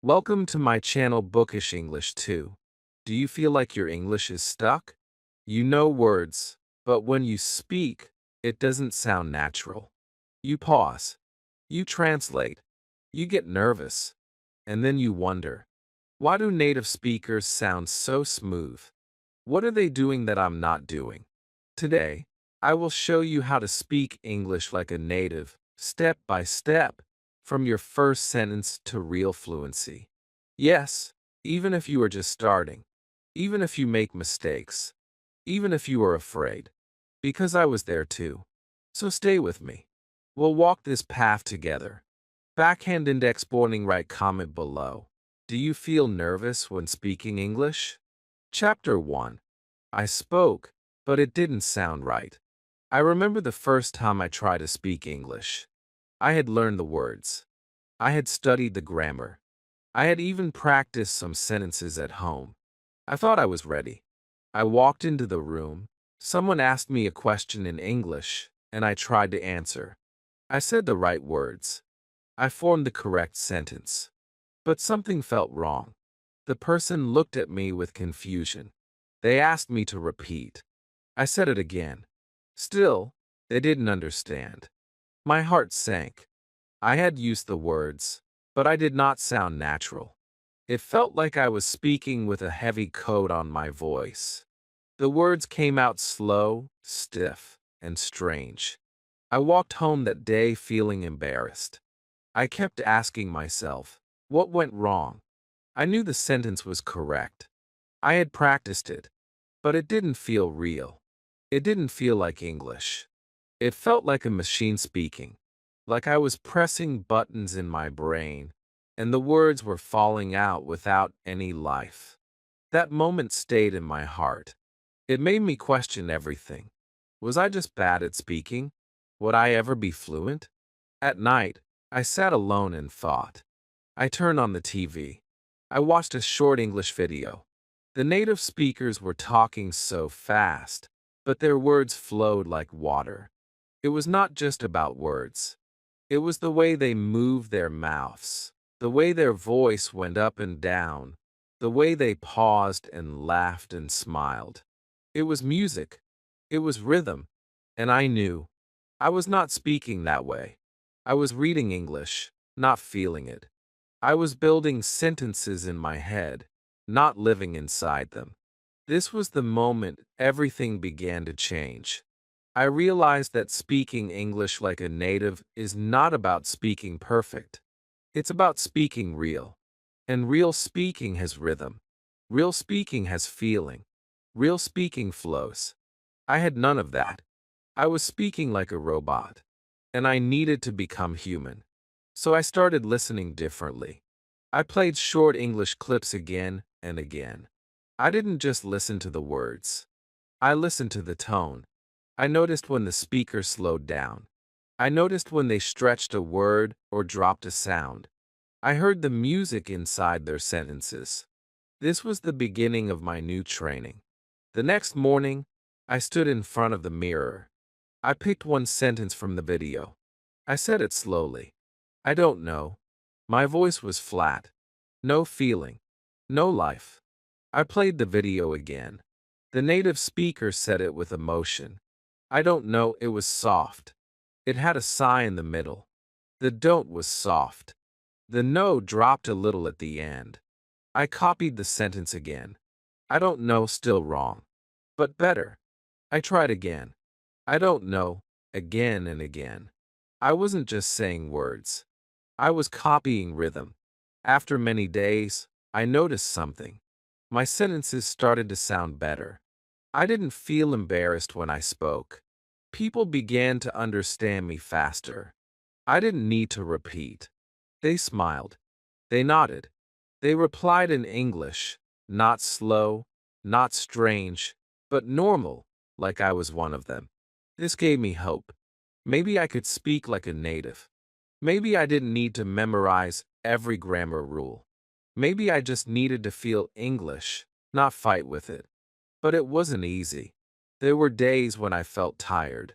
Welcome to my channel Bookish English 2. Do you feel like your English is stuck? You know words, but when you speak, it doesn't sound natural. You pause, you translate, you get nervous, and then you wonder, why do native speakers sound so smooth? What are they doing that I'm not doing? Today, I will show you how to speak English like a native, step by step, from your first sentence to real fluency. Yes, even if you are just starting, even if you make mistakes, even if you are afraid, because I was there too. So stay with me. We'll walk this path together. Backhand index pointing right comment below. Do you feel nervous when speaking English? Chapter 1. I spoke, but it didn't sound right. I remember the first time I tried to speak English. I had learned the words. I had studied the grammar. I had even practiced some sentences at home. I thought I was ready. I walked into the room. Someone asked me a question in English, and I tried to answer. I said the right words. I formed the correct sentence. But something felt wrong. The person looked at me with confusion. They asked me to repeat. I said it again. Still, they didn't understand. My heart sank. I had used the words, but I did not sound natural. It felt like I was speaking with a heavy coat on my voice. The words came out slow, stiff, and strange. I walked home that day feeling embarrassed. I kept asking myself, what went wrong? I knew the sentence was correct. I had practiced it, but it didn't feel real. It didn't feel like English. It felt like a machine speaking, like I was pressing buttons in my brain, and the words were falling out without any life. That moment stayed in my heart. It made me question everything. Was I just bad at speaking? Would I ever be fluent? At night, I sat alone and thought. I turned on the TV. I watched a short English video. The native speakers were talking so fast, but their words flowed like water. It was not just about words. It was the way they moved their mouths, the way their voice went up and down, the way they paused and laughed and smiled. It was music. It was rhythm. And I knew. I was not speaking that way. I was reading English, not feeling it. I was building sentences in my head, not living inside them. This was the moment everything began to change. I realized that speaking English like a native is not about speaking perfect. It's about speaking real. And real speaking has rhythm. Real speaking has feeling. Real speaking flows. I had none of that. I was speaking like a robot. And I needed to become human. So I started listening differently. I played short English clips again and again. I didn't just listen to the words. I listened to the tone. I noticed when the speaker slowed down. I noticed when they stretched a word or dropped a sound. I heard the music inside their sentences. This was the beginning of my new training. The next morning, I stood in front of the mirror. I picked one sentence from the video. I said it slowly. I don't know. My voice was flat. No feeling. No life. I played the video again. The native speaker said it with emotion. I don't know, it was soft. It had a sigh in the middle. The don't was soft. The no dropped a little at the end. I copied the sentence again. I don't know, still wrong. But better. I tried again. I don't know, again and again. I wasn't just saying words. I was copying rhythm. After many days, I noticed something. My sentences started to sound better. I didn't feel embarrassed when I spoke. People began to understand me faster. I didn't need to repeat. They smiled. They nodded. They replied in English, not slow, not strange, but normal, like I was one of them. This gave me hope. Maybe I could speak like a native. Maybe I didn't need to memorize every grammar rule. Maybe I just needed to feel English, not fight with it. But it wasn't easy. There were days when I felt tired.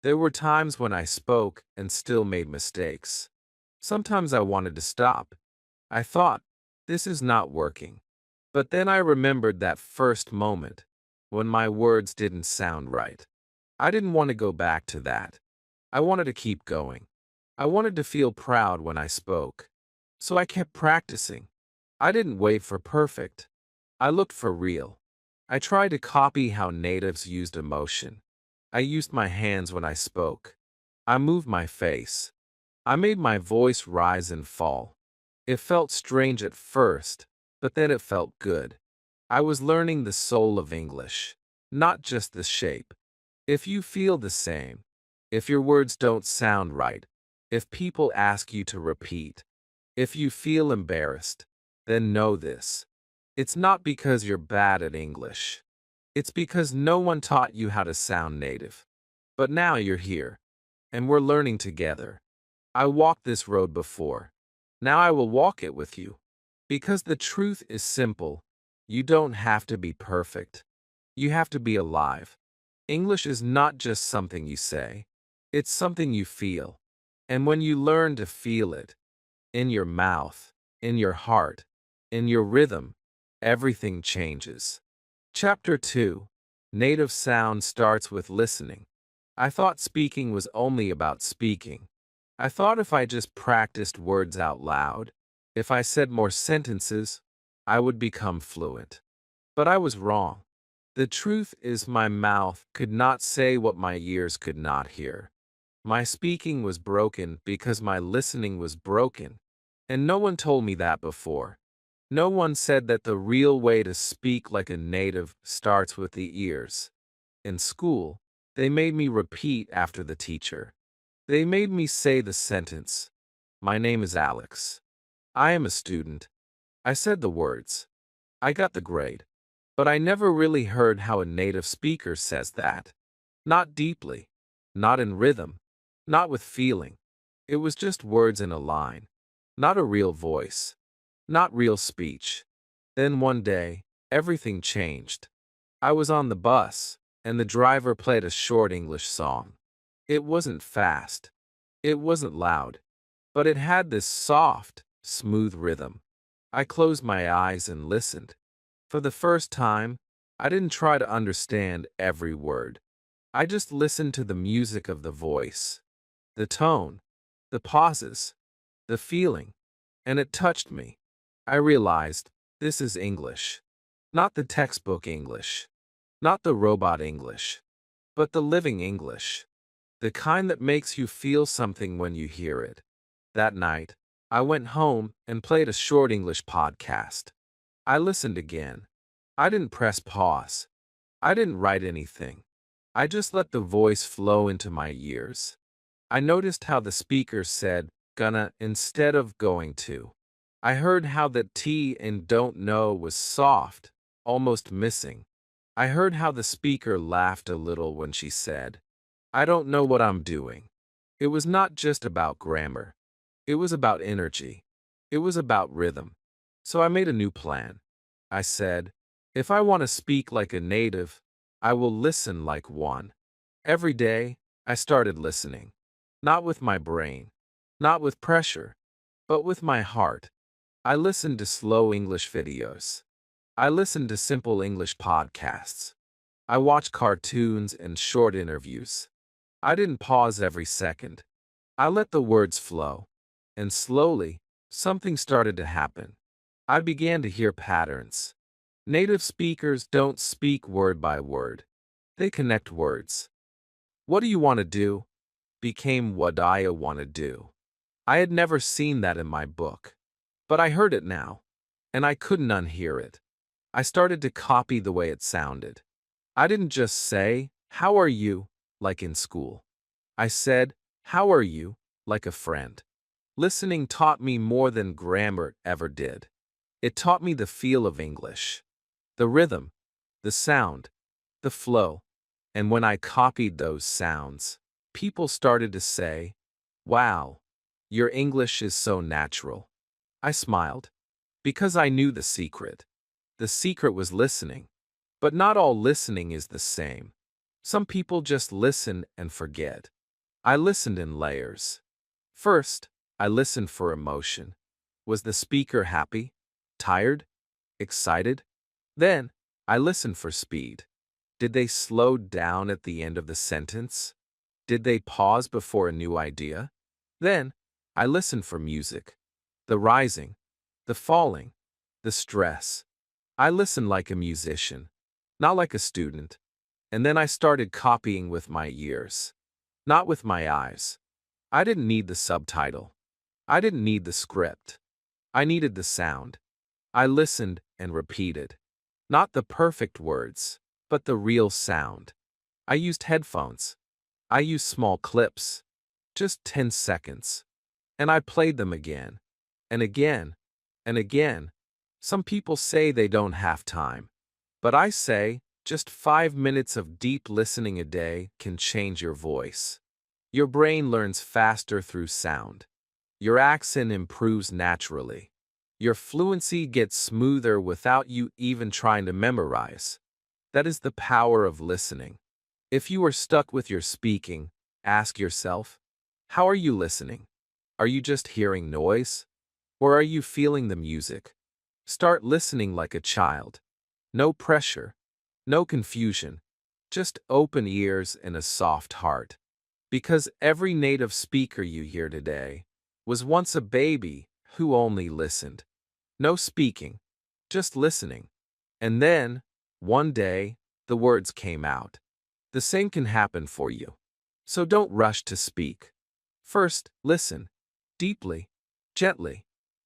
There were times when I spoke and still made mistakes. Sometimes I wanted to stop. I thought, This is not working. But then I remembered that first moment when my words didn't sound right. I didn't want to go back to that. I wanted to keep going. I wanted to feel proud when I spoke. So I kept practicing. I didn't wait for perfect. I looked for real. I tried to copy how natives used emotion. I used my hands when I spoke. I moved my face. I made my voice rise and fall. It felt strange at first, but then it felt good. I was learning the soul of English, not just the shape. If you feel the same, if your words don't sound right, if people ask you to repeat, if you feel embarrassed, then know this. It's not because you're bad at English. It's because no one taught you how to sound native. But now you're here, and we're learning together. I walked this road before. Now I will walk it with you. Because the truth is simple. You don't have to be perfect. You have to be alive. English is not just something you say. It's something you feel. And when you learn to feel it, in your mouth, in your heart, in your rhythm, everything changes. Chapter 2. Native sound starts with listening. I thought speaking was only about speaking. I thought if I just practiced words out loud, if I said more sentences, I would become fluent. But I was wrong. The truth is my mouth could not say what my ears could not hear. My speaking was broken because my listening was broken. And no one told me that before. No one said that the real way to speak like a native starts with the ears. In school, they made me repeat after the teacher. They made me say the sentence, "My name is Alex. I am a student." I said the words. I got the grade. But I never really heard how a native speaker says that. Not deeply. Not in rhythm. Not with feeling. It was just words in a line. Not a real voice. Not real speech. Then one day, everything changed. I was on the bus, and the driver played a short English song. It wasn't fast. It wasn't loud. But it had this soft, smooth rhythm. I closed my eyes and listened. For the first time, I didn't try to understand every word. I just listened to the music of the voice, the tone, the pauses, the feeling, and it touched me. I realized this is English. Not the textbook English. Not the robot English. But the living English. The kind that makes you feel something when you hear it. That night, I went home and played a short English podcast. I listened again. I didn't press pause. I didn't write anything. I just let the voice flow into my ears. I noticed how the speaker said, "gonna" instead of "going to." I heard how the T in "don't know" was soft, almost missing. I heard how the speaker laughed a little when she said, "I don't know what I'm doing." It was not just about grammar. It was about energy. It was about rhythm. So I made a new plan. I said, if I want to speak like a native, I will listen like one. Every day, I started listening. Not with my brain, not with pressure, but with my heart. I listened to slow English videos. I listened to simple English podcasts. I watched cartoons and short interviews. I didn't pause every second. I let the words flow. And slowly, something started to happen. I began to hear patterns. Native speakers don't speak word by word. They connect words. "What do you want to do?" became "what I want to do." I had never seen that in my book. But I heard it now, and I couldn't unhear it. I started to copy the way it sounded. I didn't just say, "How are you?" like in school. I said, "How are you?" like a friend. Listening taught me more than grammar ever did. It taught me the feel of English, the rhythm, the sound, the flow. And when I copied those sounds, people started to say, "Wow, your English is so natural." I smiled, because I knew the secret. The secret was listening. But not all listening is the same. Some people just listen and forget. I listened in layers. First, I listened for emotion. Was the speaker happy? Tired? Excited? Then, I listened for speed. Did they slow down at the end of the sentence? Did they pause before a new idea? Then, I listened for music. The rising, the falling, the stress. I listened like a musician, not like a student. And then I started copying with my ears, not with my eyes. I didn't need the subtitle. I didn't need the script. I needed the sound. I listened and repeated. Not the perfect words, but the real sound. I used headphones. I used small clips, just 10 seconds. And I played them again, and again, and again. Some people say they don't have time. But I say, just 5 minutes of deep listening a day can change your voice. Your brain learns faster through sound. Your accent improves naturally. Your fluency gets smoother without you even trying to memorize. That is the power of listening. If you are stuck with your speaking, ask yourself, how are you listening? Are you just hearing noise? Or are you feeling the music? Start listening like a child. No pressure, no confusion, just open ears and a soft heart. Because every native speaker you hear today was once a baby who only listened. No speaking, just listening. And then, one day, the words came out. The same can happen for you. So don't rush to speak. First, listen. Deeply, gently,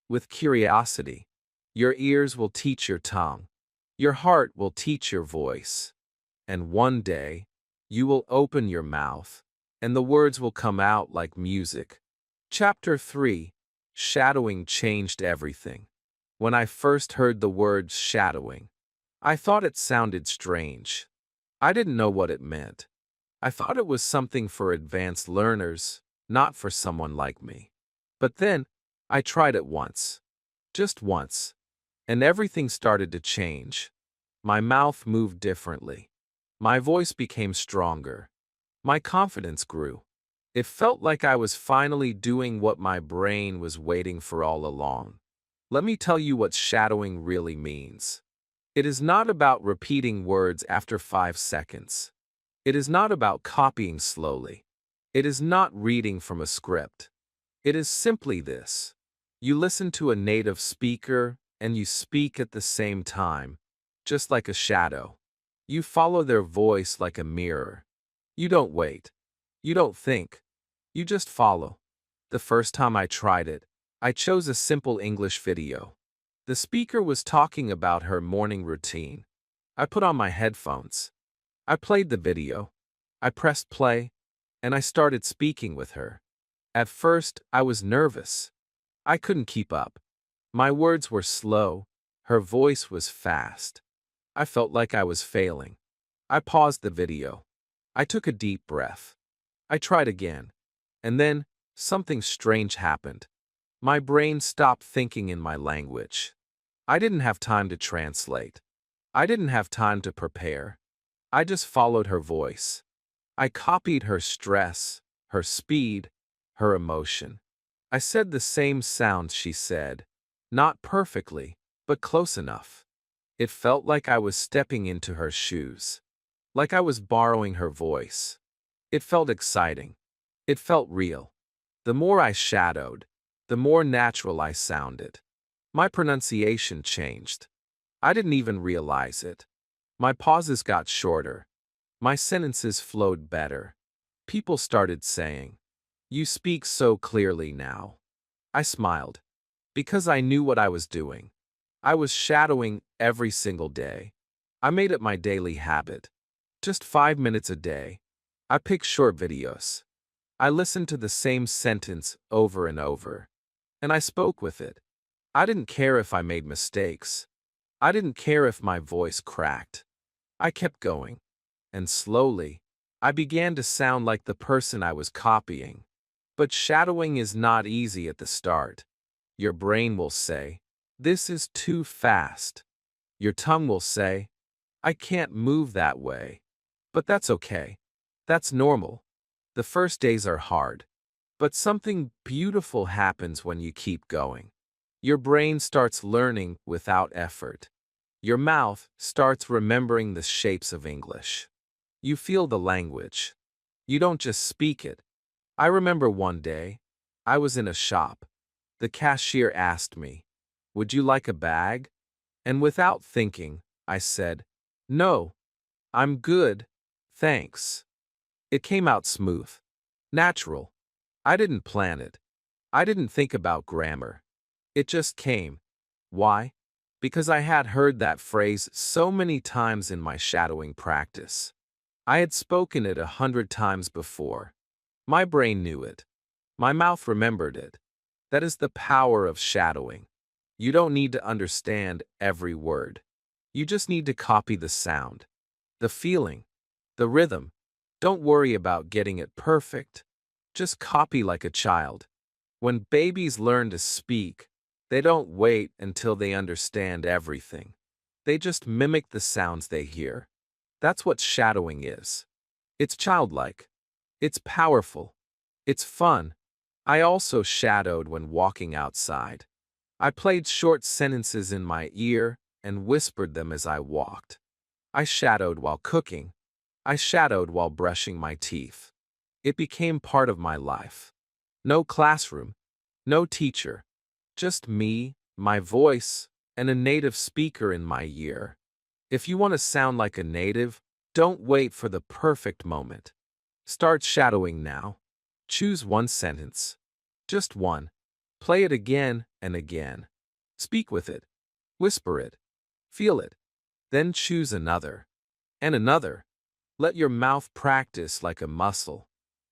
with curiosity. Your ears will teach your tongue. Your heart will teach your voice. And one day, you will open your mouth, and the words will come out like music. Chapter 3. Shadowing changed everything. When I first heard the word shadowing, I thought it sounded strange. I didn't know what it meant. I thought it was something for advanced learners, not for someone like me. But then, I tried it once. Just once. And everything started to change. My mouth moved differently. My voice became stronger. My confidence grew. It felt like I was finally doing what my brain was waiting for all along. Let me tell you what shadowing really means. It is not about repeating words after 5 seconds. It is not about copying slowly. It is not reading from a script. It is simply this. You listen to a native speaker and you speak at the same time, just like a shadow. You follow their voice like a mirror. You don't wait. You don't think. You just follow. The first time I tried it, I chose a simple English video. The speaker was talking about her morning routine. I put on my headphones. I played the video. I pressed play, and I started speaking with her. At first, I was nervous. I couldn't keep up. My words were slow. Her voice was fast. I felt like I was failing. I paused the video. I took a deep breath. I tried again. And then, something strange happened. My brain stopped thinking in my language. I didn't have time to translate. I didn't have time to prepare. I just followed her voice. I copied her stress, her speed, her emotion. I said the same sounds she said. Not perfectly, but close enough. It felt like I was stepping into her shoes. Like I was borrowing her voice. It felt exciting. It felt real. The more I shadowed, the more natural I sounded. My pronunciation changed. I didn't even realize it. My pauses got shorter. My sentences flowed better. People started saying, "You speak so clearly now." I smiled. Because I knew what I was doing. I was shadowing every single day. I made it my daily habit. Just 5 minutes a day. I picked short videos. I listened to the same sentence over and over. And I spoke with it. I didn't care if I made mistakes. I didn't care if my voice cracked. I kept going. And slowly, I began to sound like the person I was copying. But shadowing is not easy at the start. Your brain will say, "This is too fast." Your tongue will say, "I can't move that way." But that's okay. That's normal. The first days are hard. But something beautiful happens when you keep going. Your brain starts learning without effort. Your mouth starts remembering the shapes of English. You feel the language. You don't just speak it. I remember one day, I was in a shop. The cashier asked me, "Would you like a bag?" And without thinking, I said, "No, I'm good, thanks." It came out smooth, natural. I didn't plan it. I didn't think about grammar. It just came. Why? Because I had heard that phrase so many times in my shadowing practice. I had spoken it 100 times before. My brain knew it. My mouth remembered it. That is the power of shadowing. You don't need to understand every word. You just need to copy the sound, the feeling, the rhythm. Don't worry about getting it perfect. Just copy like a child. When babies learn to speak, they don't wait until they understand everything. They just mimic the sounds they hear. That's what shadowing is. It's childlike. It's powerful. It's fun. I also shadowed when walking outside. I played short sentences in my ear and whispered them as I walked. I shadowed while cooking. I shadowed while brushing my teeth. It became part of my life. No classroom, no teacher, just me, my voice, and a native speaker in my ear. If you want to sound like a native, don't wait for the perfect moment. Start shadowing now. Choose one sentence. Just one. Play it again and again. Speak with it. Whisper it. Feel it. Then choose another. And another. Let your mouth practice like a muscle.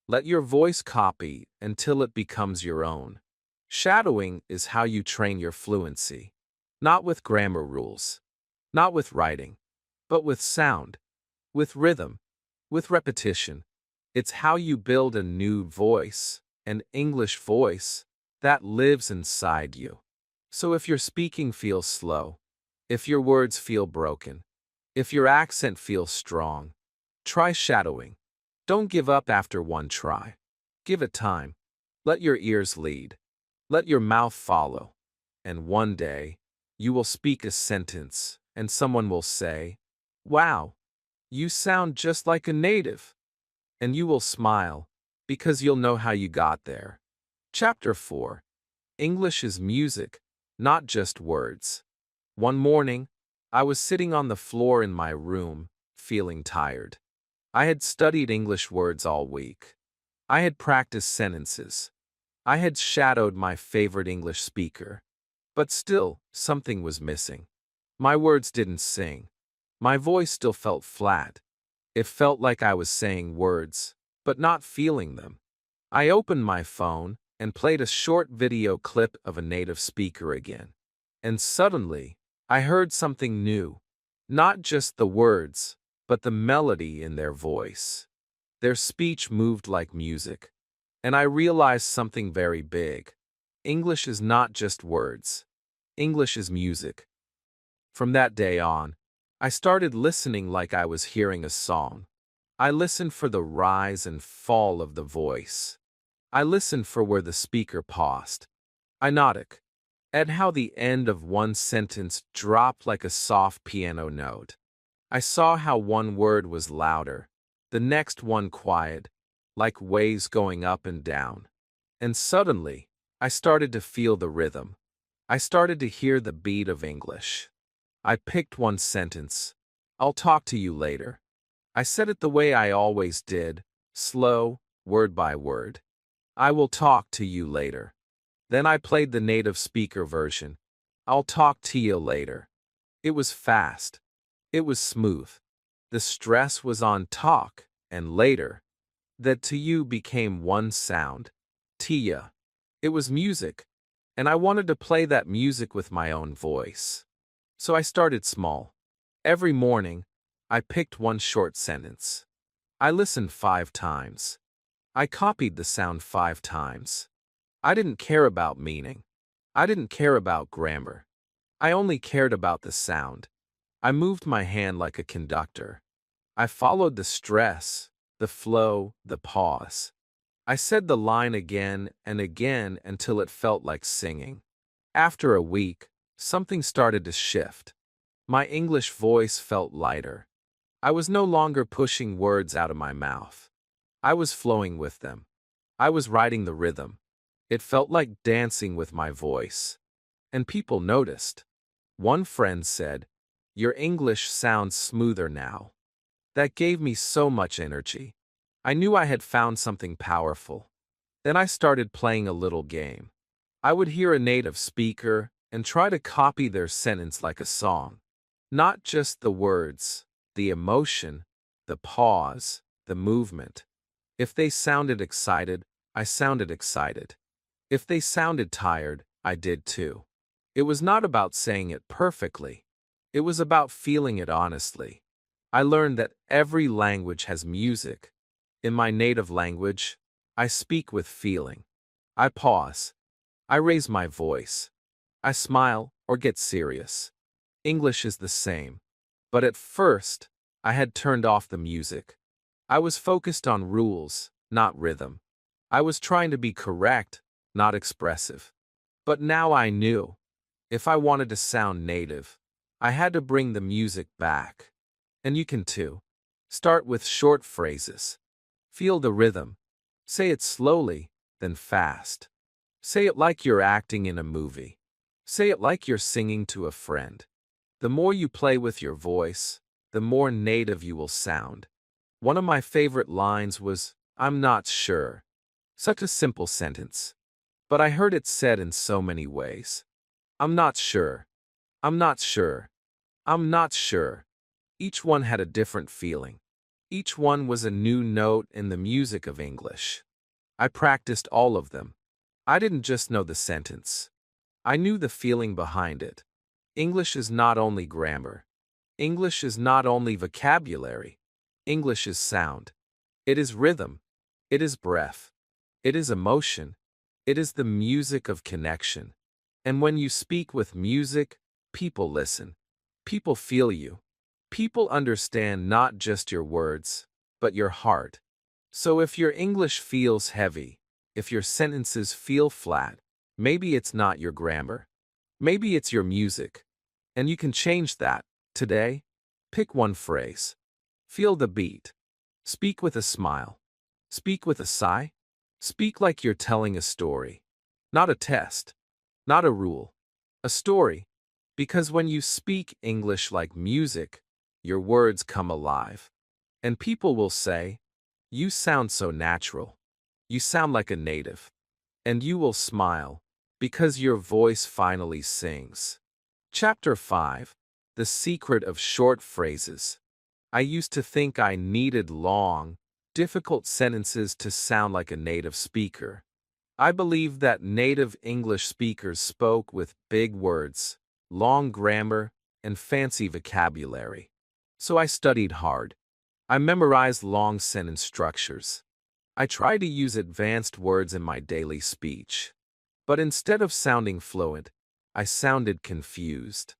Let your voice copy until it becomes your own. Shadowing is how you train your fluency. Not with grammar rules. Not with writing. But with sound. With rhythm. With repetition. It's how you build a new voice, an English voice, that lives inside you. So if your speaking feels slow, if your words feel broken, if your accent feels strong, try shadowing. Don't give up after one try. Give it time. Let your ears lead. Let your mouth follow. And one day, you will speak a sentence, and someone will say, "Wow, you sound just like a native." And you will smile, because you'll know how you got there. Chapter 4. English is music, not just words. One morning, I was sitting on the floor in my room, feeling tired. I had studied English words all week. I had practiced sentences. I had shadowed my favorite English speaker. But still, something was missing. My words didn't sing. My voice still felt flat. It felt like I was saying words, but not feeling them. I opened my phone and played a short video clip of a native speaker again. And suddenly, I heard something new. Not just the words, but the melody in their voice. Their speech moved like music. And I realized something very big. English is not just words. English is music. From that day on, I started listening like I was hearing a song. I listened for the rise and fall of the voice. I listened for where the speaker paused. I nodded at how the end of one sentence dropped like a soft piano note. I saw how one word was louder, the next one quiet, like waves going up and down. And suddenly, I started to feel the rhythm. I started to hear the beat of English. I picked one sentence. "I'll talk to you later." I said it the way I always did, slow, word by word. "I will talk to you later." Then I played the native speaker version. "I'll talk to you later." It was fast. It was smooth. The stress was on talk, and later. That to you became one sound. Tia. It was music, and I wanted to play that music with my own voice. So I started small. Every morning, I picked one short sentence. I listened 5 times. I copied the sound 5 times. I didn't care about meaning. I didn't care about grammar. I only cared about the sound. I moved my hand like a conductor. I followed the stress, the flow, the pause. I said the line again and again until it felt like singing. After a week, something started to shift. My English voice felt lighter. I was no longer pushing words out of my mouth. I was flowing with them. I was riding the rhythm. It felt like dancing with my voice. And people noticed. One friend said, "Your English sounds smoother now." That gave me so much energy. I knew I had found something powerful. Then I started playing a little game. I would hear a native speaker and try to copy their sentence like a song. Not just the words, the emotion, the pause, the movement. If they sounded excited, I sounded excited. If they sounded tired, I did too. It was not about saying it perfectly. It was about feeling it honestly. I learned that every language has music. In my native language, I speak with feeling. I pause. I raise my voice. I smile or get serious. English is the same. But at first, I had turned off the music. I was focused on rules, not rhythm. I was trying to be correct, not expressive. But now I knew. If I wanted to sound native, I had to bring the music back. And you can too. Start with short phrases. Feel the rhythm. Say it slowly, then fast. Say it like you're acting in a movie. Say it like you're singing to a friend. The more you play with your voice, the more native you will sound. One of my favorite lines was, "I'm not sure." Such a simple sentence. But I heard it said in so many ways. I'm not sure. I'm not sure. I'm not sure. Each one had a different feeling. Each one was a new note in the music of English. I practiced all of them. I didn't just know the sentence. I knew the feeling behind it. English is not only grammar. English is not only vocabulary. English is sound. It is rhythm. It is breath. It is emotion. It is the music of connection. And when you speak with music, people listen. People feel you. People understand not just your words, but your heart. So if your English feels heavy, if your sentences feel flat, maybe it's not your grammar. Maybe it's your music. And you can change that. Today, pick one phrase. Feel the beat. Speak with a smile. Speak with a sigh. Speak like you're telling a story. Not a test. Not a rule. A story. Because when you speak English like music, your words come alive. And people will say, "You sound so natural. You sound like a native." And you will smile, because your voice finally sings. Chapter 5. The Secret of Short Phrases. I used to think I needed long, difficult sentences to sound like a native speaker. I believed that native English speakers spoke with big words, long grammar, and fancy vocabulary. So I studied hard. I memorized long sentence structures. I tried to use advanced words in my daily speech. But instead of sounding fluent, I sounded confused.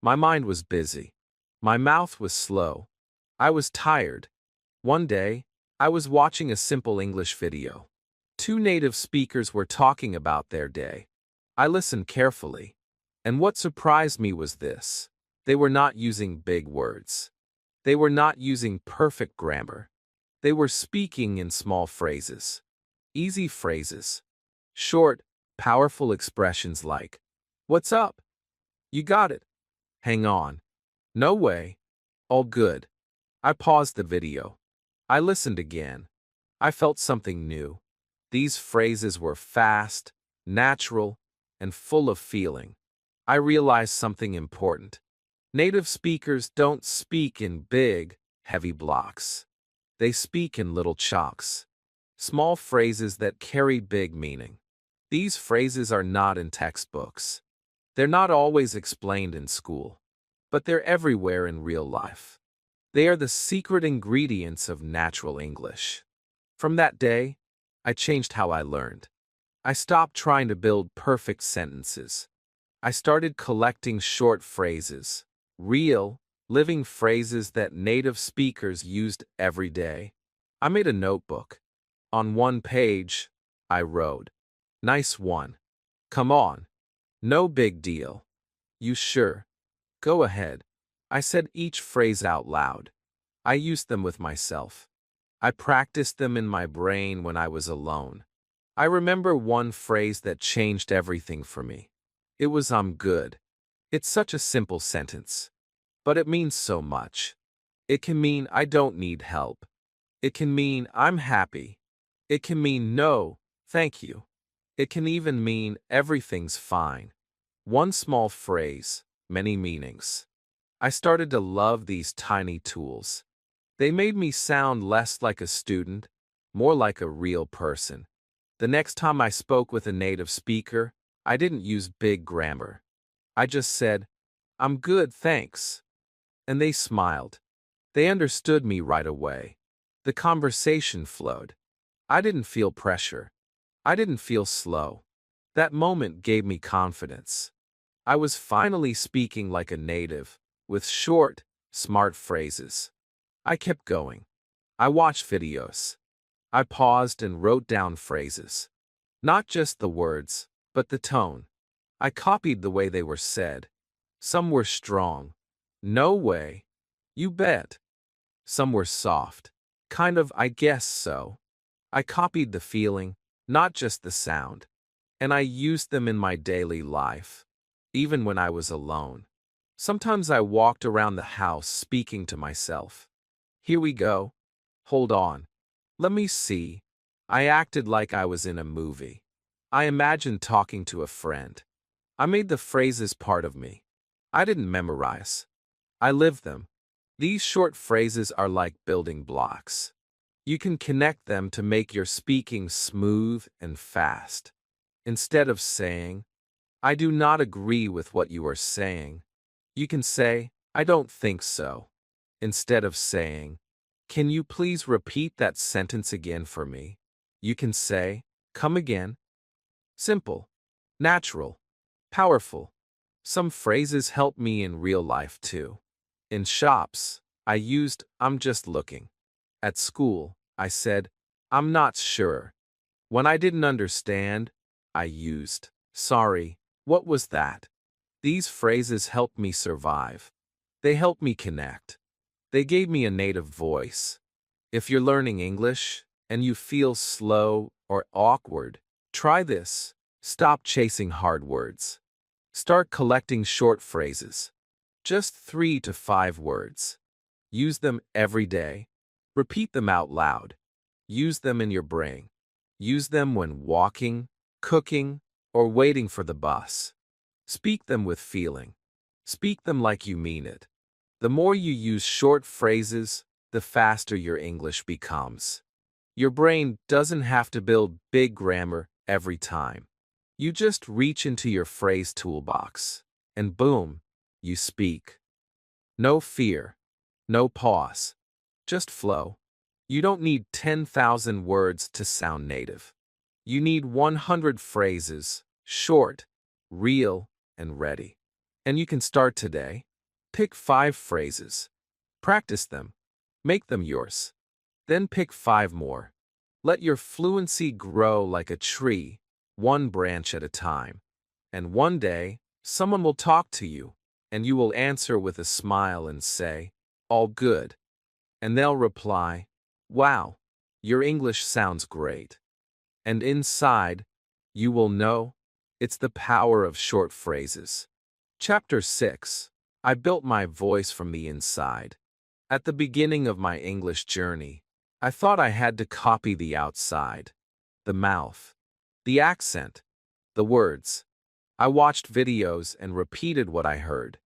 My mind was busy. My mouth was slow. I was tired. One day, I was watching a simple English video. Two native speakers were talking about their day. I listened carefully. And what surprised me was this. They were not using big words. They were not using perfect grammar. They were speaking in small phrases. Easy phrases. Short, powerful expressions like, "What's up? You got it. Hang on. No way. All good." I paused the video. I listened again. I felt something new. These phrases were fast, natural, and full of feeling. I realized something important. Native speakers don't speak in big, heavy blocks. They speak in little chunks. Small phrases that carry big meaning. These phrases are not in textbooks. They're not always explained in school. But they're everywhere in real life. They are the secret ingredients of natural English. From that day, I changed how I learned. I stopped trying to build perfect sentences. I started collecting short phrases, real, living phrases that native speakers used every day. I made a notebook. On one page, I wrote, "Nice one. Come on. No big deal. You sure? Go ahead. I said each phrase out loud. I used them with myself. I practiced them in my brain when I was alone. I remember one phrase that changed everything for me. It was "I'm good." It's such a simple sentence, but it means so much. It can mean I don't need help. It can mean I'm happy. It can mean no, thank you. It can even mean everything's fine. One small phrase, many meanings. I started to love these tiny tools. They made me sound less like a student, more like a real person. The next time I spoke with a native speaker, I didn't use big grammar. I just said, "I'm good, thanks." And they smiled. They understood me right away. The conversation flowed. I didn't feel pressure. I didn't feel slow. That moment gave me confidence. I was finally speaking like a native, with short, smart phrases. I kept going. I watched videos. I paused and wrote down phrases. Not just the words, but the tone. I copied the way they were said. Some were strong. "No way." "You bet." Some were soft. Kind of "I guess so." I copied the feeling, not just the sound. And I used them in my daily life, even when I was alone. Sometimes I walked around the house speaking to myself. "Here we go. Hold on. Let me see." I acted like I was in a movie. I imagined talking to a friend. I made the phrases part of me. I didn't memorize. I lived them. These short phrases are like building blocks. You can connect them to make your speaking smooth and fast. Instead of saying, "I do not agree with what you are saying," you can say, "I don't think so." Instead of saying, "Can you please repeat that sentence again for me?" you can say, "Come again." Simple, natural, powerful. Some phrases help me in real life too. In shops, I used "I'm just looking." At school, I said, "I'm not sure." When I didn't understand, I used "Sorry, what was that?" These phrases helped me survive. They helped me connect. They gave me a native voice. If you're learning English and you feel slow or awkward, try this. Stop chasing hard words. Start collecting short phrases. Just 3 to 5 words. Use them every day. Repeat them out loud. Use them in your brain. Use them when walking, cooking, or waiting for the bus. Speak them with feeling. Speak them like you mean it. The more you use short phrases, the faster your English becomes. Your brain doesn't have to build big grammar every time. You just reach into your phrase toolbox, and boom, you speak. No fear, no pause, just flow. You don't need 10,000 words to sound native. You need 100 phrases, short, real, and ready. And you can start today. Pick 5 phrases. Practice them. Make them yours. Then pick 5 more. Let your fluency grow like a tree, one branch at a time. And one day, someone will talk to you, and you will answer with a smile and say, "All good." And they'll reply, "Wow, your English sounds great." And inside, you will know it's the power of short phrases. Chapter 6. I built my voice from the inside. At the beginning of my English journey, I thought I had to copy the outside, the mouth, the accent, the words. I watched videos and repeated what I heard.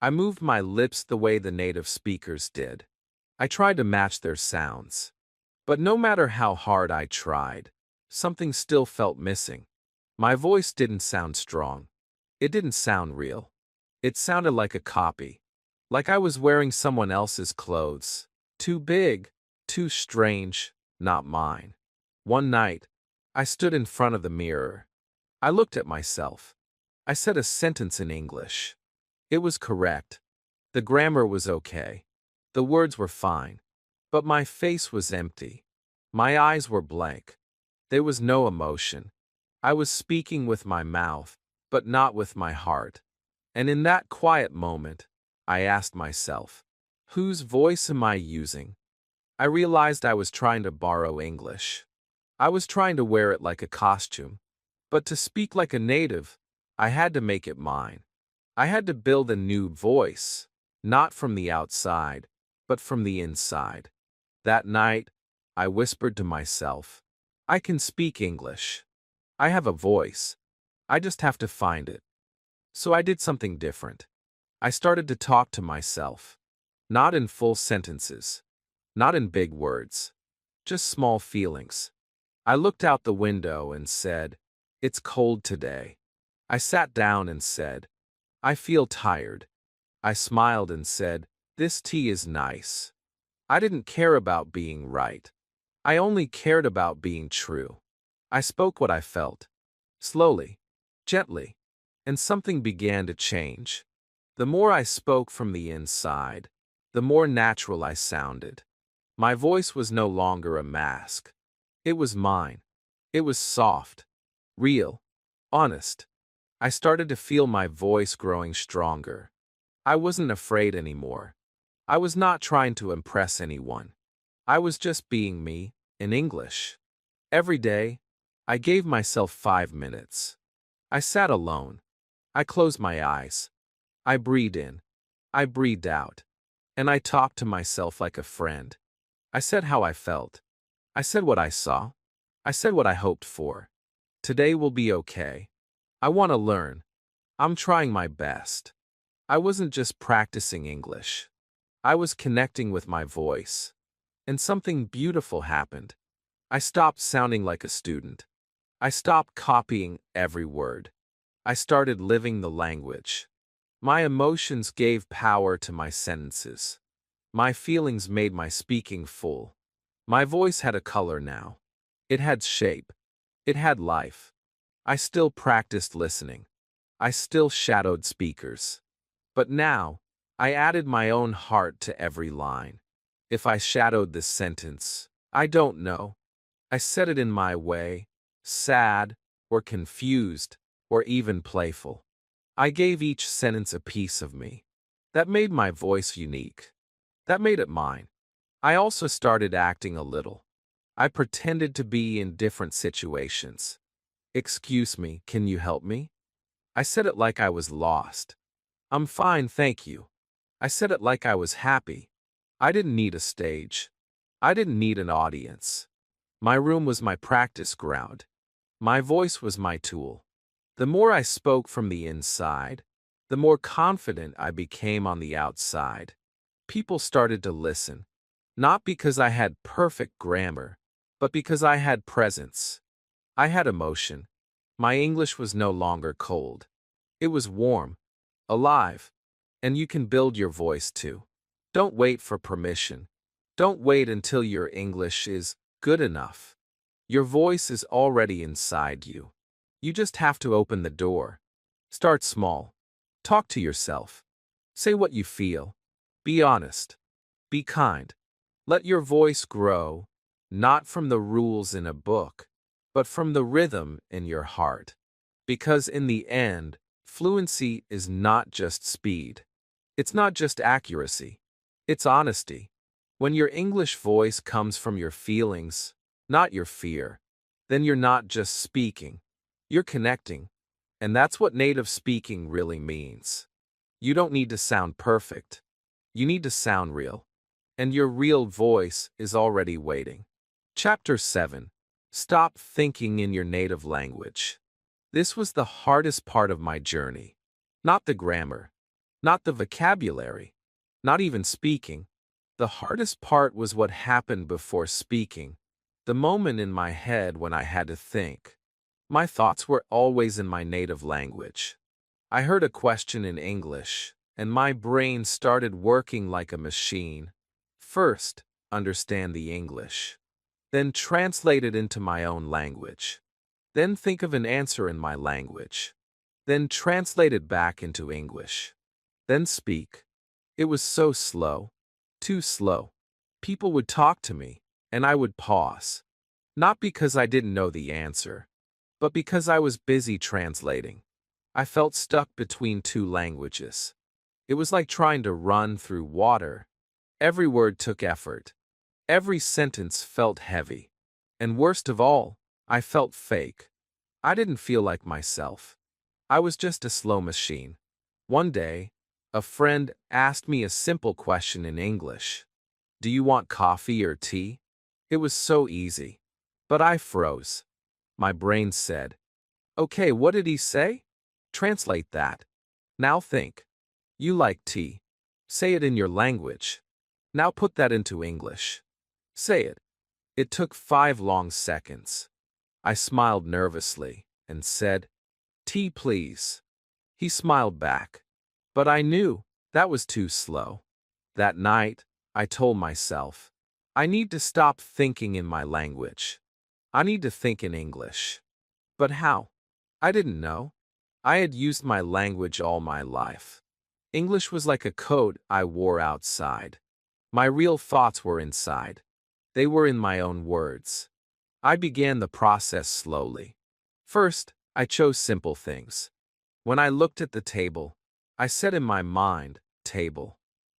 I moved my lips the way the native speakers did. I tried to match their sounds. But no matter how hard I tried, something still felt missing. My voice didn't sound strong. It didn't sound real. It sounded like a copy. Like I was wearing someone else's clothes. Too big, too strange, not mine. One night, I stood in front of the mirror. I looked at myself. I said a sentence in English. It was correct. The grammar was okay. The words were fine. But my face was empty. My eyes were blank. There was no emotion. I was speaking with my mouth, but not with my heart. And in that quiet moment, I asked myself, whose voice am I using? I realized I was trying to borrow English. I was trying to wear it like a costume. But to speak like a native, I had to make it mine. I had to build a new voice, not from the outside, but from the inside. That night, I whispered to myself, I can speak English. I have a voice. I just have to find it. So I did something different. I started to talk to myself. Not in full sentences. Not in big words. Just small feelings. I looked out the window and said, it's cold today. I sat down and said, I feel tired. I smiled and said, this tea is nice. I didn't care about being right. I only cared about being true. I spoke what I felt. Slowly. Gently. And something began to change. The more I spoke from the inside, the more natural I sounded. My voice was no longer a mask. It was mine. It was soft, real, honest. I started to feel my voice growing stronger. I wasn't afraid anymore. I was not trying to impress anyone. I was just being me, in English. Every day, I gave myself 5 minutes. I sat alone. I closed my eyes. I breathed in. I breathed out. And I talked to myself like a friend. I said how I felt. I said what I saw. I said what I hoped for. Today will be okay. I want to learn. I'm trying my best. I wasn't just practicing English. I was connecting with my voice. And something beautiful happened. I stopped sounding like a student. I stopped copying every word. I started living the language. My emotions gave power to my sentences. My feelings made my speaking full. My voice had a color now. It had shape. It had life. I still practiced listening. I still shadowed speakers. But now, I added my own heart to every line. If I shadowed this sentence, I don't know. I said it in my way, sad, or confused, or even playful. I gave each sentence a piece of me. That made my voice unique. That made it mine. I also started acting a little. I pretended to be in different situations. Excuse me, can you help me? I said it like I was lost. I'm fine, thank you. I said it like I was happy. I didn't need a stage. I didn't need an audience. My room was my practice ground. My voice was my tool. The more I spoke from the inside, the more confident I became on the outside. People started to listen, not because I had perfect grammar, but because I had presence. I had emotion. My English was no longer cold. It was warm, alive, and you can build your voice too. Don't wait for permission. Don't wait until your English is good enough. Your voice is already inside you. You just have to open the door. Start small. Talk to yourself. Say what you feel. Be honest. Be kind. Let your voice grow, not from the rules in a book, but from the rhythm in your heart. Because in the end, fluency is not just speed. It's not just accuracy. It's honesty. When your English voice comes from your feelings, not your fear, then you're not just speaking. You're connecting. And that's what native speaking really means. You don't need to sound perfect. You need to sound real. And your real voice is already waiting. Chapter 7. Stop thinking in your native language. This was the hardest part of my journey. Not the grammar. Not the vocabulary. Not even speaking. The hardest part was what happened before speaking. The moment in my head when I had to think. My thoughts were always in my native language. I heard a question in English, and my brain started working like a machine. First, understand the English. Then translate it into my own language. Then think of an answer in my language. Then translate it back into English. Then speak. It was so slow. Too slow. People would talk to me, and I would pause. Not because I didn't know the answer, but because I was busy translating. I felt stuck between two languages. It was like trying to run through water. Every word took effort. Every sentence felt heavy. And worst of all, I felt fake. I didn't feel like myself. I was just a slow machine. One day, a friend asked me a simple question in English. Do you want coffee or tea? It was so easy. But I froze. My brain said, okay, what did he say? Translate that. Now think. You like tea. Say it in your language. Now put that into English. Say it. It took 5 long seconds. I smiled nervously and said, tea, please. He smiled back. But I knew that was too slow. That night, I told myself, I need to stop thinking in my language. I need to think in English. But how? I didn't know. I had used my language all my life. English was like a coat I wore outside. My real thoughts were inside. They were in my own words. I began the process slowly. First, I chose simple things. When I looked at the table, I said in my mind, table.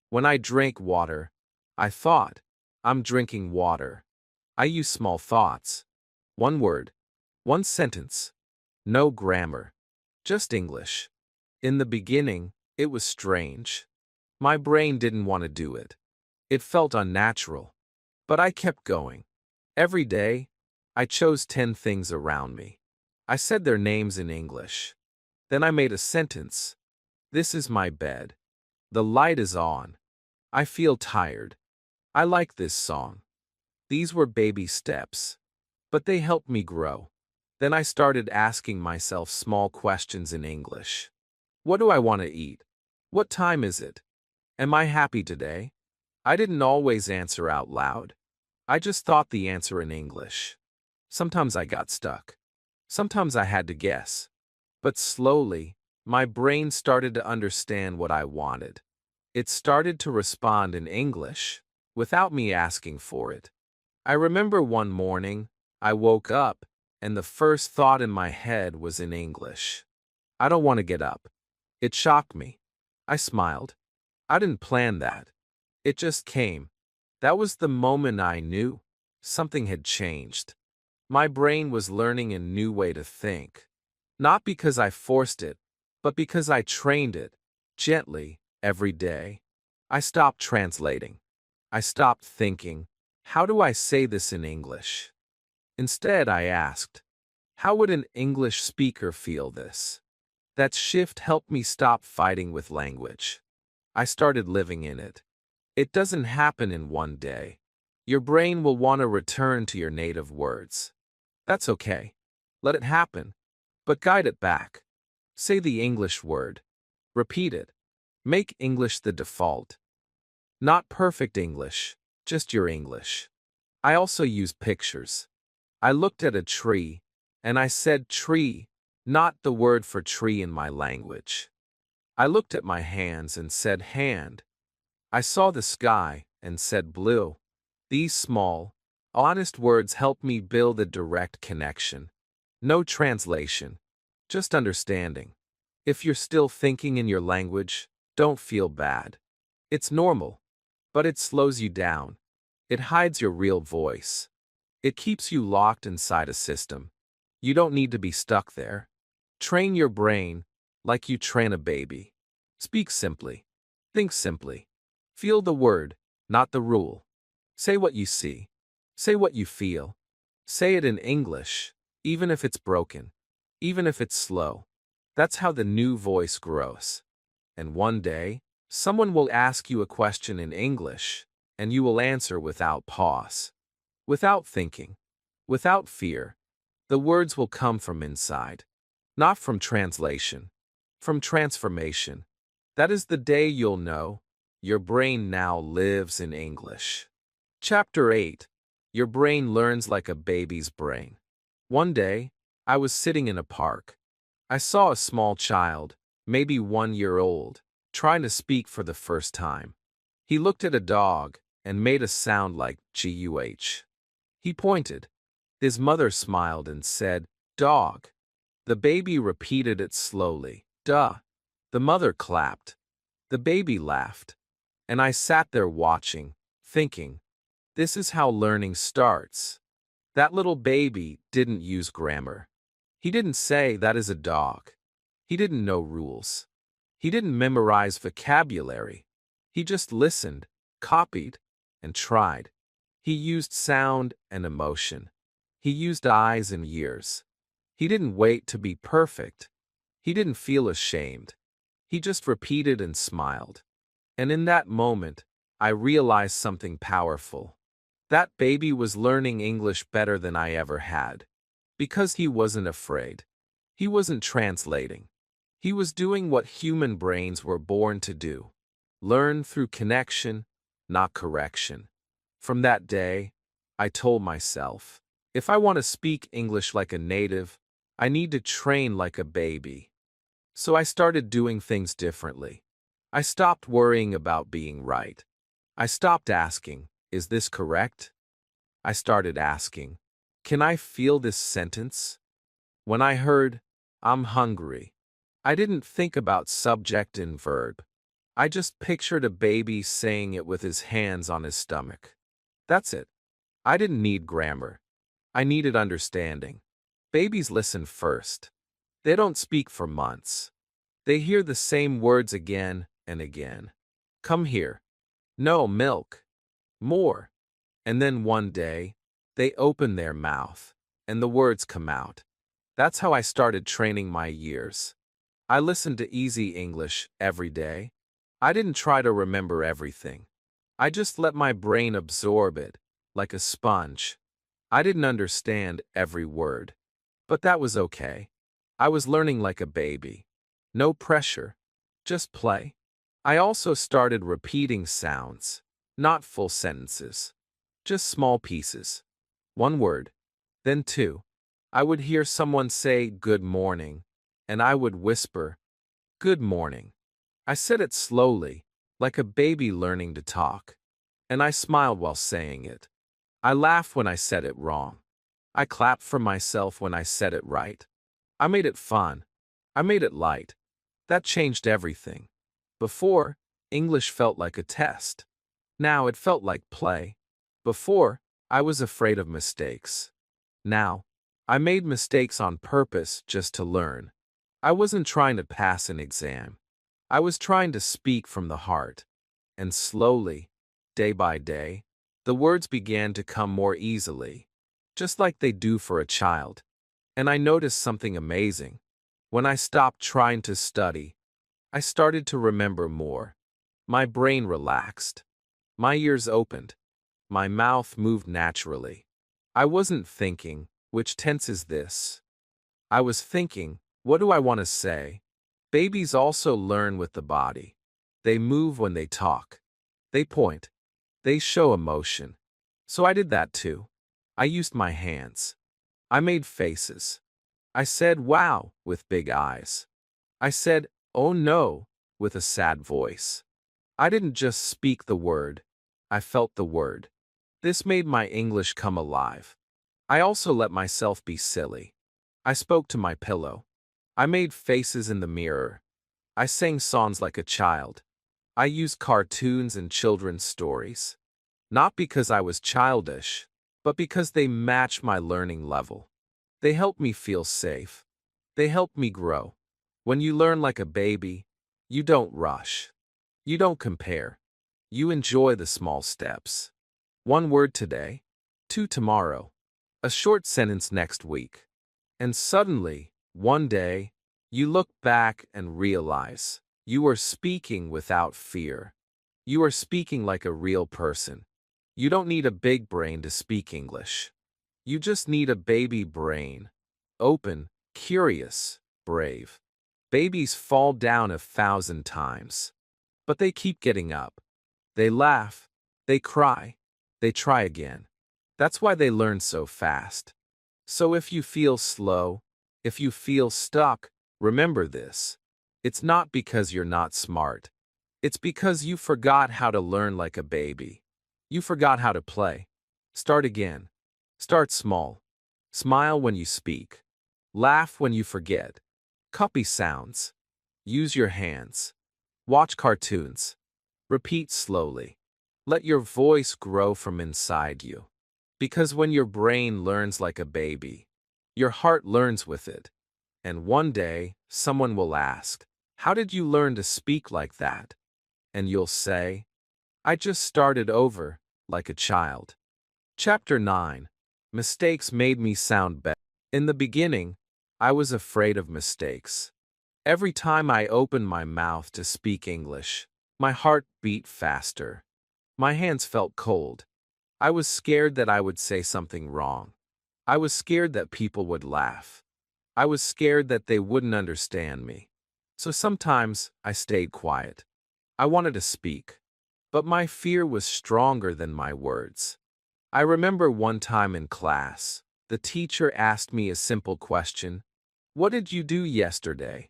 When I drank water, I thought, I'm drinking water. I used small thoughts. One word. One sentence. No grammar. Just English. In the beginning, it was strange. My brain didn't want to do it. It felt unnatural. But I kept going. Every day, I chose 10 things around me. I said their names in English. Then I made a sentence. This is my bed. The light is on. I feel tired. I like this song. These were baby steps. But they helped me grow. Then I started asking myself small questions in English. What do I want to eat? What time is it? Am I happy today? I didn't always answer out loud. I just thought the answer in English. Sometimes I got stuck. Sometimes I had to guess. But slowly, my brain started to understand what I wanted. It started to respond in English, without me asking for it. I remember one morning, I woke up, and the first thought in my head was in English. I don't want to get up. It shocked me. I smiled. I didn't plan that. It just came. That was the moment I knew something had changed. My brain was learning a new way to think. Not because I forced it, but because I trained it, gently, every day. I stopped translating. I stopped thinking, how do I say this in English? Instead, I asked, how would an English speaker feel this? That shift helped me stop fighting with language. I started living in it. It doesn't happen in one day. Your brain will want to return to your native words. That's okay. Let it happen. But guide it back. Say the English word. Repeat it. Make English the default. Not perfect English, just your English. I also use pictures. I looked at a tree, and I said tree, not the word for tree in my language. I looked at my hands and said hand. I saw the sky and said blue. These small, honest words helped me build a direct connection. No translation, just understanding. If you're still thinking in your language, don't feel bad. It's normal, but it slows you down. It hides your real voice. It keeps you locked inside a system. You don't need to be stuck there. Train your brain like you train a baby. Speak simply. Think simply. Feel the word, not the rule. Say what you see. Say what you feel. Say it in English, even if it's broken, even if it's slow. That's how the new voice grows. And one day, someone will ask you a question in English, and you will answer without pause, without thinking, without fear. The words will come from inside, not from translation, from transformation. That is the day you'll know your brain now lives in English. Chapter 8. Your brain learns like a baby's brain. One day, I was sitting in a park. I saw a small child, maybe 1 year old, trying to speak for the first time. He looked at a dog and made a sound like G-U-H. He pointed. His mother smiled and said, dog. The baby repeated it slowly. Duh. The mother clapped. The baby laughed. And I sat there watching, thinking, this is how learning starts. That little baby didn't use grammar. He didn't say that is a dog. He didn't know rules. He didn't memorize vocabulary. He just listened, copied, and tried. He used sound and emotion. He used eyes and ears. He didn't wait to be perfect. He didn't feel ashamed. He just repeated and smiled. And in that moment, I realized something powerful. That baby was learning English better than I ever had. Because he wasn't afraid. He wasn't translating. He was doing what human brains were born to do. Learn through connection, not correction. From that day, I told myself, if I want to speak English like a native, I need to train like a baby. So I started doing things differently. I stopped worrying about being right. I stopped asking, is this correct? I started asking, can I feel this sentence? When I heard, I'm hungry, I didn't think about subject and verb. I just pictured a baby saying it with his hands on his stomach. That's it. I didn't need grammar. I needed understanding. Babies listen first. They don't speak for months. They hear the same words again and again. Come here. No, milk. More. And then one day, they open their mouth, and the words come out. That's how I started training my ears. I listened to easy English every day. I didn't try to remember everything. I just let my brain absorb it, like a sponge. I didn't understand every word. But that was okay. I was learning like a baby. No pressure. Just play. I also started repeating sounds, not full sentences. Just small pieces. One word. Then two. I would hear someone say good morning, and I would whisper, good morning. I said it slowly, like a baby learning to talk. And I smiled while saying it. I laughed when I said it wrong. I clapped for myself when I said it right. I made it fun. I made it light. That changed everything. Before, English felt like a test. Now it felt like play. Before, I was afraid of mistakes. Now, I made mistakes on purpose just to learn. I wasn't trying to pass an exam. I was trying to speak from the heart. And slowly, day by day, the words began to come more easily, just like they do for a child. And I noticed something amazing. When I stopped trying to study, I started to remember more. My brain relaxed. My ears opened. My mouth moved naturally. I wasn't thinking, which tense is this? I was thinking, what do I want to say? Babies also learn with the body. They move when they talk. They point. They show emotion. So I did that too. I used my hands. I made faces. I said, wow, with big eyes. I said, oh no, with a sad voice. I didn't just speak the word. I felt the word. This made my English come alive. I also let myself be silly. I spoke to my pillow. I made faces in the mirror. I sang songs like a child. I used cartoons and children's stories. Not because I was childish, but because they matched my learning level. They helped me feel safe. They helped me grow. When you learn like a baby, you don't rush. You don't compare. You enjoy the small steps. One word today, two tomorrow, a short sentence next week. And suddenly, one day, you look back and realize you are speaking without fear. You are speaking like a real person. You don't need a big brain to speak English. You just need a baby brain. Open, curious, brave. Babies fall down 1,000 times. But they keep getting up. They laugh. They cry. They try again. That's why they learn so fast. So if you feel slow, if you feel stuck, remember this. It's not because you're not smart. It's because you forgot how to learn like a baby. You forgot how to play. Start again. Start small. Smile when you speak. Laugh when you forget. Copy sounds. Use your hands. Watch cartoons. Repeat slowly. Let your voice grow from inside you. Because when your brain learns like a baby, your heart learns with it. And one day, someone will ask, "How did you learn to speak like that?" And you'll say, "I just started over, like a child." Chapter 9. Mistakes made me sound better. In the beginning, I was afraid of mistakes. Every time I opened my mouth to speak English, my heart beat faster. My hands felt cold. I was scared that I would say something wrong. I was scared that people would laugh. I was scared that they wouldn't understand me. So sometimes I stayed quiet. I wanted to speak, but my fear was stronger than my words. I remember one time in class, the teacher asked me a simple question: "What did you do yesterday?"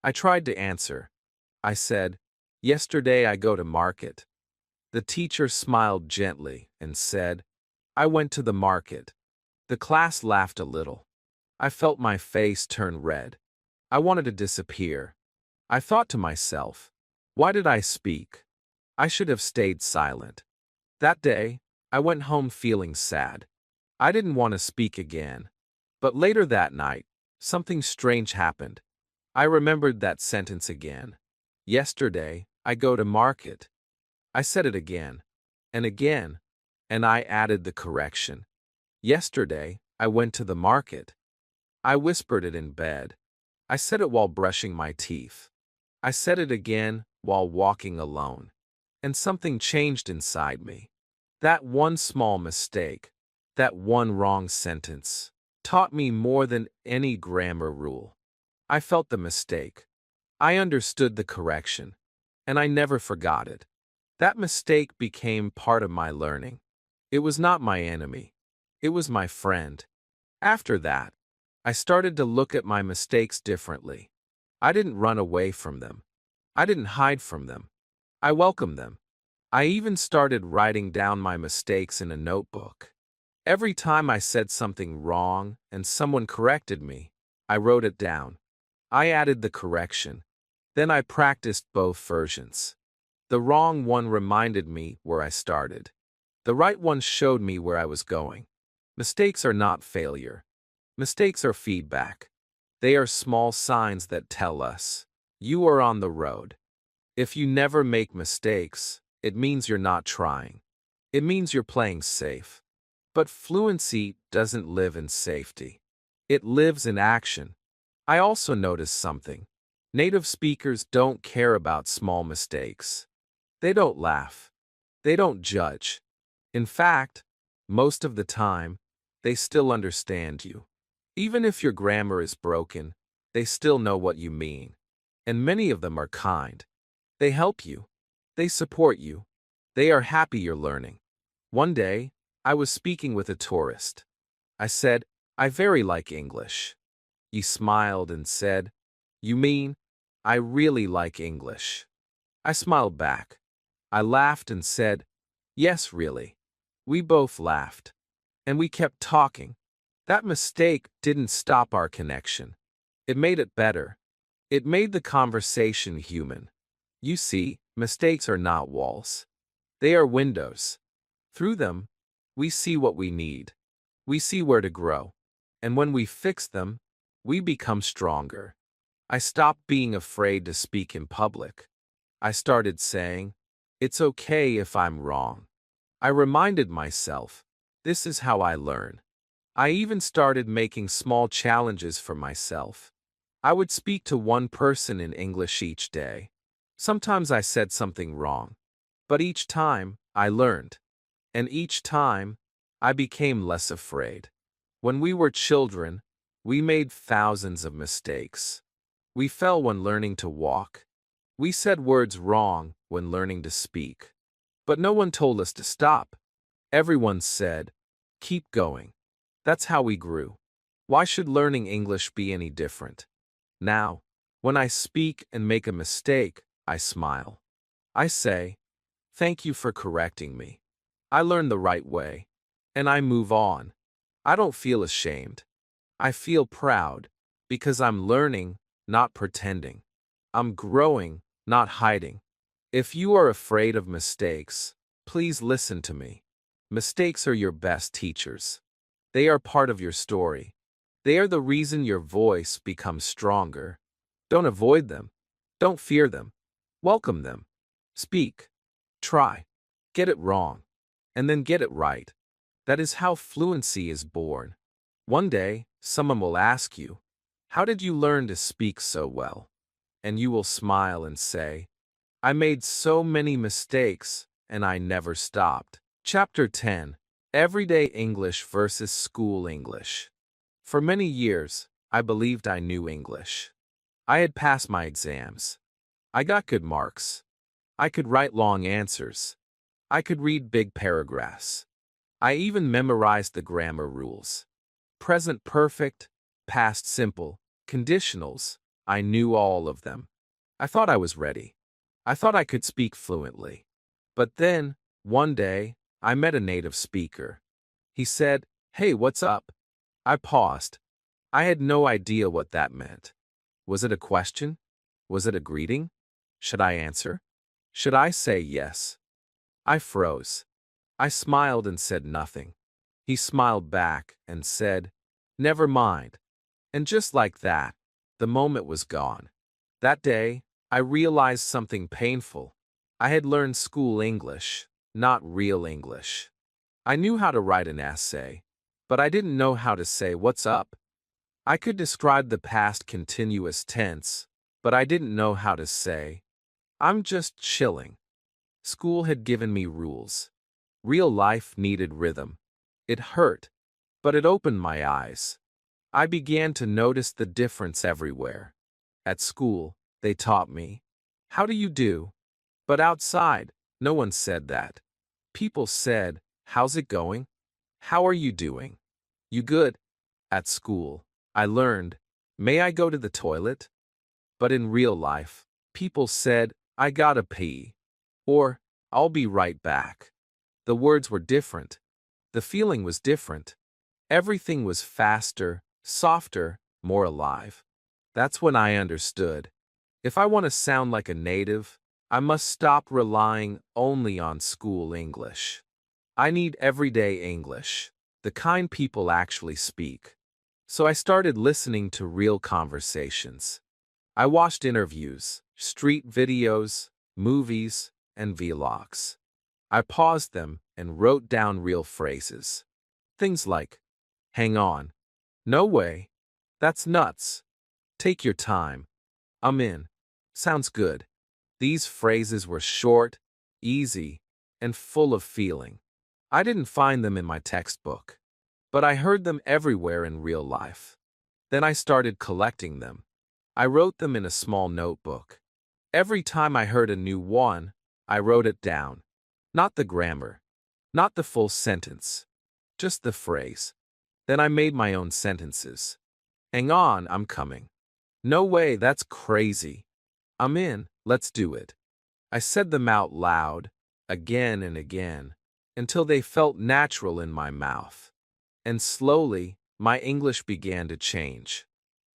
I tried to answer. I said, "Yesterday I go to market." The teacher smiled gently and said, "I went to the market." The class laughed a little. I felt my face turn red. I wanted to disappear. I thought to myself, why did I speak? I should have stayed silent. That day, I went home feeling sad. I didn't want to speak again. But later that night, something strange happened. I remembered that sentence again. Yesterday, I go to market. I said it again, and I added the correction. Yesterday, I went to the market. I whispered it in bed. I said it while brushing my teeth. I said it again while walking alone. And something changed inside me. That one small mistake, that one wrong sentence, taught me more than any grammar rule. I felt the mistake. I understood the correction. And I never forgot it. That mistake became part of my learning. It was not my enemy. It was my friend. After that, I started to look at my mistakes differently. I didn't run away from them. I didn't hide from them. I welcomed them. I even started writing down my mistakes in a notebook. Every time I said something wrong and someone corrected me, I wrote it down. I added the correction. Then I practiced both versions. The wrong one reminded me where I started. The right one showed me where I was going. Mistakes are not failure. Mistakes are feedback. They are small signs that tell us, you are on the road. If you never make mistakes, it means you're not trying. It means you're playing safe. But fluency doesn't live in safety. It lives in action. I also noticed something. Native speakers don't care about small mistakes. They don't laugh. They don't judge. In fact, most of the time, they still understand you. Even if your grammar is broken, they still know what you mean. And many of them are kind. They help you. They support you. They are happy you're learning. One day, I was speaking with a tourist. I said, "I very like English." He smiled and said, "You mean, I really like English?" I smiled back. I laughed and said, "Yes, really." We both laughed. And we kept talking. That mistake didn't stop our connection. It made it better. It made the conversation human. You see, mistakes are not walls. They are windows. Through them, we see what we need. We see where to grow. And when we fix them, we become stronger. I stopped being afraid to speak in public. I started saying, "It's okay if I'm wrong." I reminded myself, this is how I learn. I even started making small challenges for myself. I would speak to one person in English each day. Sometimes I said something wrong. But each time, I learned. And each time, I became less afraid. When we were children, we made thousands of mistakes. We fell when learning to walk. We said words wrong when learning to speak. But no one told us to stop. Everyone said, "Keep going." That's how we grew. Why should learning English be any different? Now, when I speak and make a mistake, I smile. I say, "Thank you for correcting me. I learned the right way." And I move on. I don't feel ashamed. I feel proud. Because I'm learning, not pretending. I'm growing, not hiding. If you are afraid of mistakes, please listen to me. Mistakes are your best teachers. They are part of your story. They are the reason your voice becomes stronger. Don't avoid them. Don't fear them. Welcome them. Speak. Try. Get it wrong. And then get it right. That is how fluency is born. One day, someone will ask you, "How did you learn to speak so well?" And you will smile and say, "I made so many mistakes, and I never stopped." Chapter 10. Everyday English versus School English. For many years, I believed I knew English. I had passed my exams. I got good marks. I could write long answers. I could read big paragraphs. I even memorized the grammar rules. Present perfect, past simple, conditionals. I knew all of them. I thought I was ready. I thought I could speak fluently. But then, one day, I met a native speaker. He said, "Hey, what's up?" I paused. I had no idea what that meant. Was it a question? Was it a greeting? Should I answer? Should I say yes? I froze. I smiled and said nothing. He smiled back and said, "Never mind." And just like that, the moment was gone. That day, I realized something painful. I had learned school English, not real English. I knew how to write an essay, but I didn't know how to say "what's up." I could describe the past continuous tense, but I didn't know how to say, "I'm just chilling." School had given me rules. Real life needed rhythm. It hurt, but it opened my eyes. I began to notice the difference everywhere. At school, they taught me, "How do you do?" But outside, no one said that. People said, "How's it going? How are you doing? You good?" At school, I learned, "May I go to the toilet?" But in real life, people said, "I gotta pee," or "I'll be right back." The words were different. The feeling was different. Everything was faster, softer, more alive. That's when I understood. If I want to sound like a native, I must stop relying only on school English. I need everyday English, the kind people actually speak. So I started listening to real conversations. I watched interviews, street videos, movies, and vlogs. I paused them and wrote down real phrases. Things like, "Hang on," "No way," "That's nuts," "Take your time," "I'm in," "Sounds good." These phrases were short, easy, and full of feeling. I didn't find them in my textbook, but I heard them everywhere in real life. Then I started collecting them. I wrote them in a small notebook. Every time I heard a new one, I wrote it down. Not the grammar, not the full sentence, just the phrase. Then I made my own sentences. "Hang on, I'm coming." "No way, that's crazy." "I'm in, let's do it." I said them out loud, again and again, until they felt natural in my mouth. And slowly, my English began to change.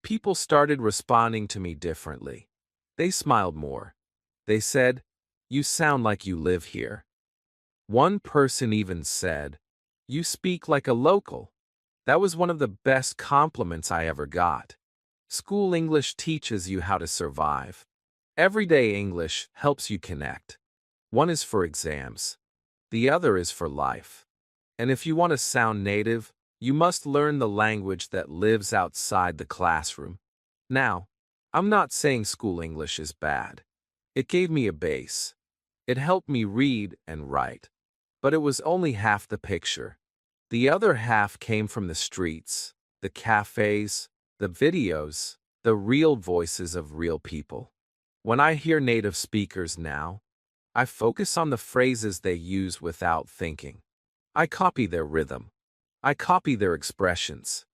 People started responding to me differently. They smiled more. They said, "You sound like you live here." One person even said, "You speak like a local." That was one of the best compliments I ever got. School English teaches you how to survive. Everyday English helps you connect. One is for exams. The other is for life. And if you want to sound native, you must learn the language that lives outside the classroom. Now, I'm not saying school English is bad. It gave me a base. It helped me read and write. But it was only half the picture. The other half came from the streets, the cafes, the videos, the real voices of real people. When I hear native speakers now, I focus on the phrases they use without thinking. I copy their rhythm. I copy their expressions.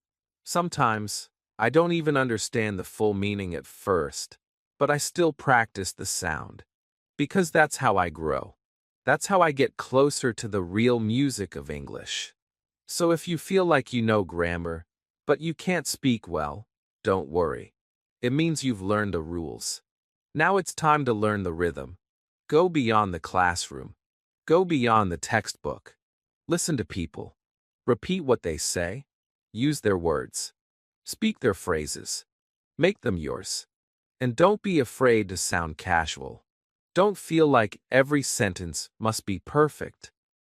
Sometimes, I don't even understand the full meaning at first, but I still practice the sound. Because that's how I grow. That's how I get closer to the real music of English. So if you feel like you know grammar, but you can't speak well, Don't worry. It means you've learned the rules. Now it's time to learn the rhythm. Go beyond the classroom. Go beyond the textbook. Listen to people. Repeat what they say. Use their words. Speak their phrases. Make them yours. And don't be afraid to sound casual. Don't feel like every sentence must be perfect.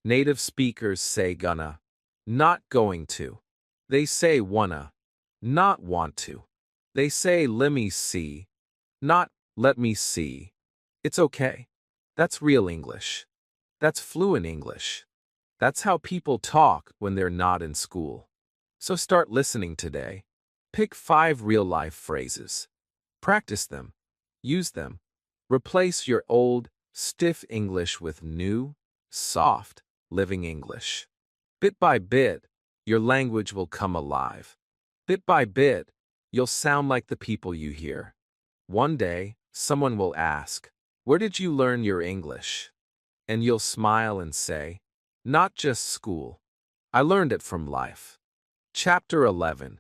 Native speakers say gonna, not going to. They say wanna, not want to. They say lemme see, not let me see. It's okay. That's real English. That's fluent English. That's how people talk when they're not in school. So start listening today. Pick 5 real-life phrases. Practice them. Use them. Replace your old, stiff English with new, soft, living English. Bit by bit, your language will come alive. Bit by bit, you'll sound like the people you hear. One day, someone will ask, "Where did you learn your English?" And you'll smile and say, "Not just school. I learned it from life." Chapter 11.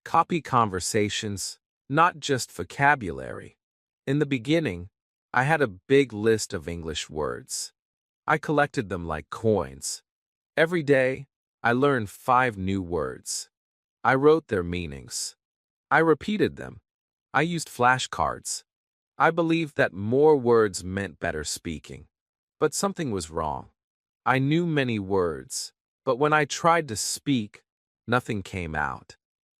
Copy conversations, not just vocabulary. In the beginning, I had a big list of English words. I collected them like coins. Every day, I learned 5 new words. I wrote their meanings. I repeated them. I used flashcards. I believed that more words meant better speaking. But something was wrong. I knew many words, but when I tried to speak, nothing came out.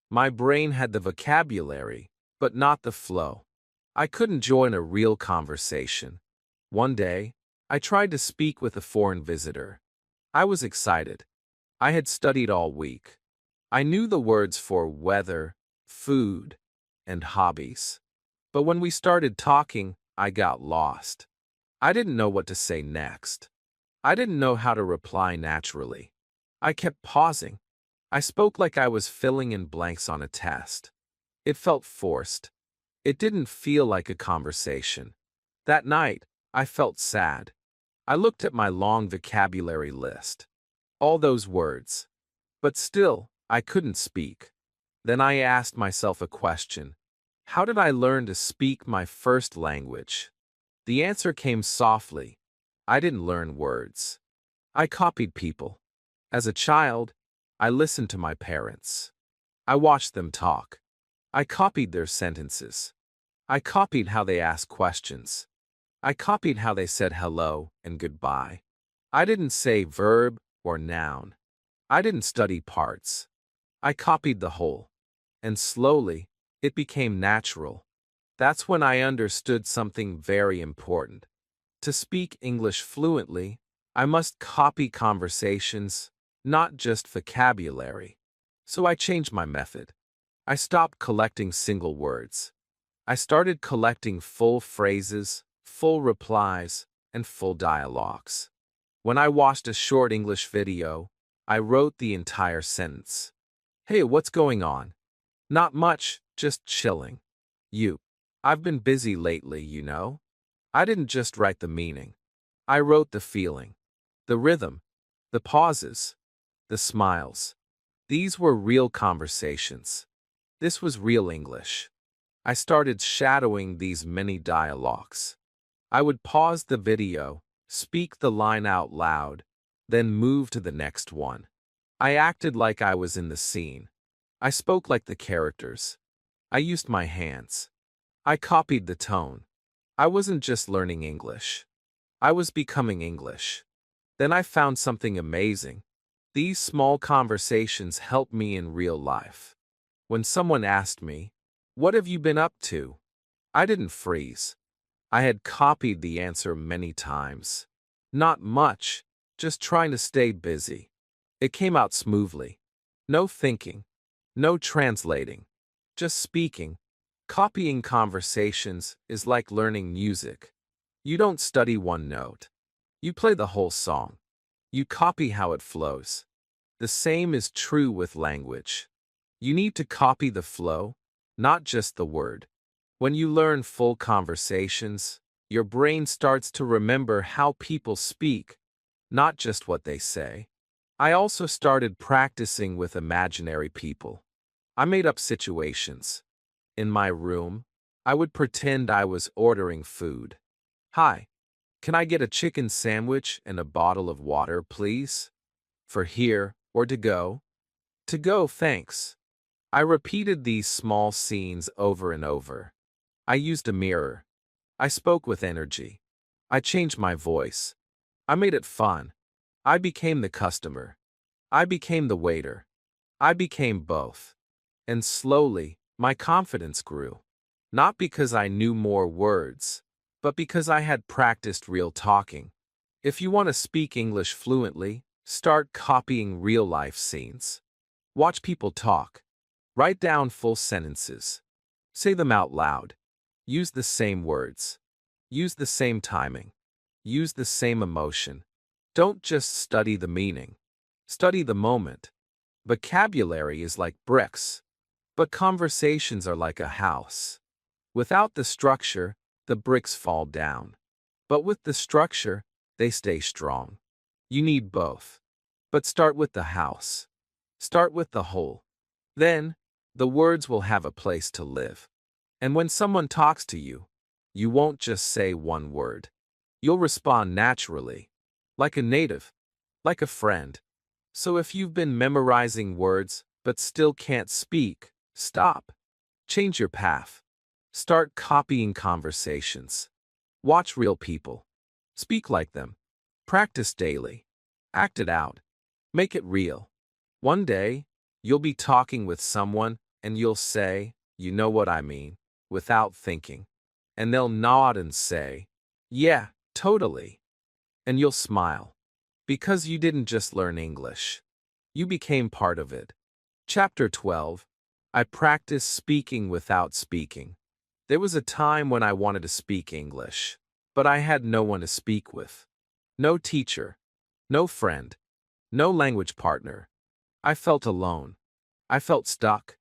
My brain had the vocabulary, but not the flow. I couldn't join a real conversation. One day, I tried to speak with a foreign visitor. I was excited. I had studied all week. I knew the words for weather, food, and hobbies. But when we started talking, I got lost. I didn't know what to say next. I didn't know how to reply naturally. I kept pausing. I spoke like I was filling in blanks on a test. It felt forced. It didn't feel like a conversation. That night, I felt sad. I looked at my long vocabulary list. All those words. But still, I couldn't speak. Then I asked myself a question. How did I learn to speak my first language? The answer came softly. I didn't learn words. I copied people. As a child, I listened to my parents. I watched them talk. I copied their sentences. I copied how they asked questions. I copied how they said hello and goodbye. I didn't say verb or noun. I didn't study parts. I copied the whole. And slowly, it became natural. That's when I understood something very important. To speak English fluently, I must copy conversations, not just vocabulary. So I changed my method. I stopped collecting single words. I started collecting full phrases, full replies, and full dialogues. When I watched a short English video, I wrote the entire sentence. "Hey, what's going on?" "Not much, just chilling." "You." "I've been busy lately, you know." I didn't just write the meaning. I wrote the feeling, the rhythm, the pauses, the smiles. These were real conversations. This was real English. I started shadowing these mini dialogues. I would pause the video, speak the line out loud, then move to the next one. I acted like I was in the scene. I spoke like the characters. I used my hands. I copied the tone. I wasn't just learning English. I was becoming English. Then I found something amazing. These small conversations helped me in real life. When someone asked me, "What have you been up to?" I didn't freeze. I had copied the answer many times. Not much, just trying to stay busy. It came out smoothly. No thinking, no translating, just speaking. Copying conversations is like learning music. You don't study one note. You play the whole song. You copy how it flows. The same is true with language. You need to copy the flow, not just the word. When you learn full conversations, your brain starts to remember how people speak, not just what they say. I also started practicing with imaginary people. I made up situations. In my room, I would pretend I was ordering food. Hi, can I get a chicken sandwich and a bottle of water, please? For here or to go? To go, thanks. I repeated these small scenes over and over. I used a mirror. I spoke with energy. I changed my voice. I made it fun. I became the customer. I became the waiter. I became both. And slowly, my confidence grew. Not because I knew more words, but because I had practiced real talking. If you want to speak English fluently, start copying real-life scenes. Watch people talk. Write down full sentences. Say them out loud. Use the same words. Use the same timing. Use the same emotion. Don't just study the meaning. Study the moment. Vocabulary is like bricks, but conversations are like a house. Without the structure, the bricks fall down. But with the structure, they stay strong. You need both. But start with the house. Start with the whole. Then, the words will have a place to live. And when someone talks to you, you won't just say one word. You'll respond naturally, like a native, like a friend. So if you've been memorizing words but still can't speak, stop. Change your path. Start copying conversations. Watch real people. Speak like them. Practice daily. Act it out. Make it real. One day, you'll be talking with someone and you'll say, "You know what I mean," without thinking. And they'll nod and say, "Yeah, totally." And you'll smile. Because you didn't just learn English. You became part of it. Chapter 12. I practiced speaking without speaking. There was a time when I wanted to speak English, but I had no one to speak with. No teacher. No friend. No language partner. I felt alone. I felt stuck.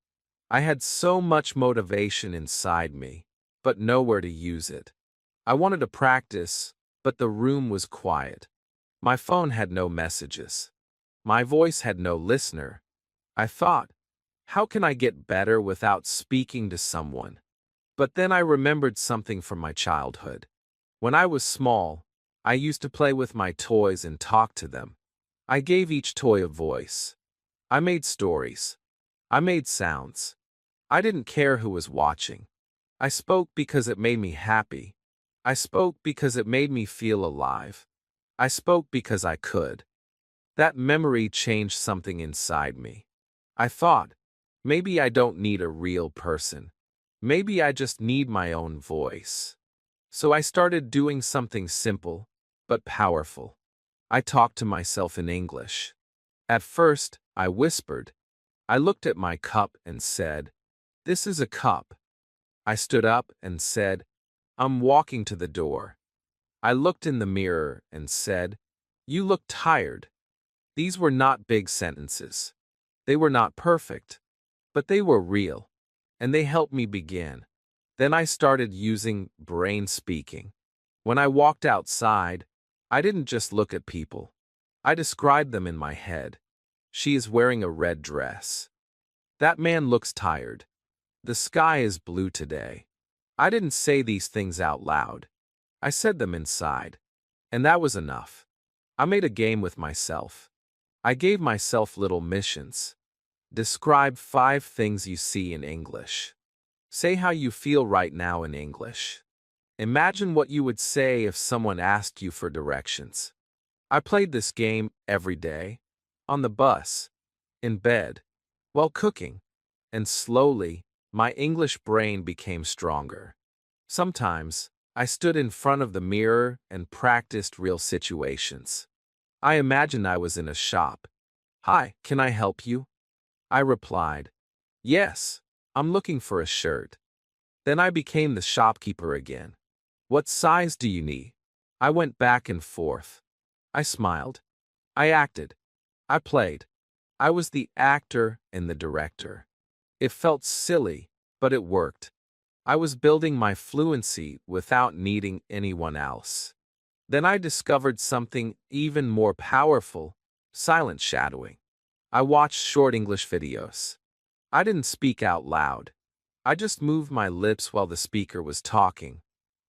I had so much motivation inside me, but nowhere to use it. I wanted to practice, but the room was quiet. My phone had no messages. My voice had no listener. I thought, how can I get better without speaking to someone? But then I remembered something from my childhood. When I was small, I used to play with my toys and talk to them. I gave each toy a voice. I made stories. I made sounds. I didn't care who was watching. I spoke because it made me happy. I spoke because it made me feel alive. I spoke because I could. That memory changed something inside me. I thought, maybe I don't need a real person. Maybe I just need my own voice. So I started doing something simple, but powerful. I talked to myself in English. At first, I whispered. I looked at my cup and said, "This is a cup." I stood up and said, "I'm walking to the door." I looked in the mirror and said, "You look tired." These were not big sentences. They were not perfect, but they were real, and they helped me begin. Then I started using brain speaking. When I walked outside, I didn't just look at people. I described them in my head. She is wearing a red dress. That man looks tired. The sky is blue today. I didn't say these things out loud. I said them inside. And that was enough. I made a game with myself. I gave myself little missions. Describe 5 things you see in English. Say how you feel right now in English. Imagine what you would say if someone asked you for directions. I played this game every day, on the bus, in bed, while cooking, and slowly, my English brain became stronger. Sometimes, I stood in front of the mirror and practiced real situations. I imagined I was in a shop. "Hi, can I help you?" I replied, "Yes, I'm looking for a shirt." Then I became the shopkeeper again. "What size do you need?" I went back and forth. I smiled. I acted. I played. I was the actor and the director. It felt silly, but it worked. I was building my fluency without needing anyone else. Then I discovered something even more powerful: silent shadowing. I watched short English videos. I didn't speak out loud. I just moved my lips while the speaker was talking.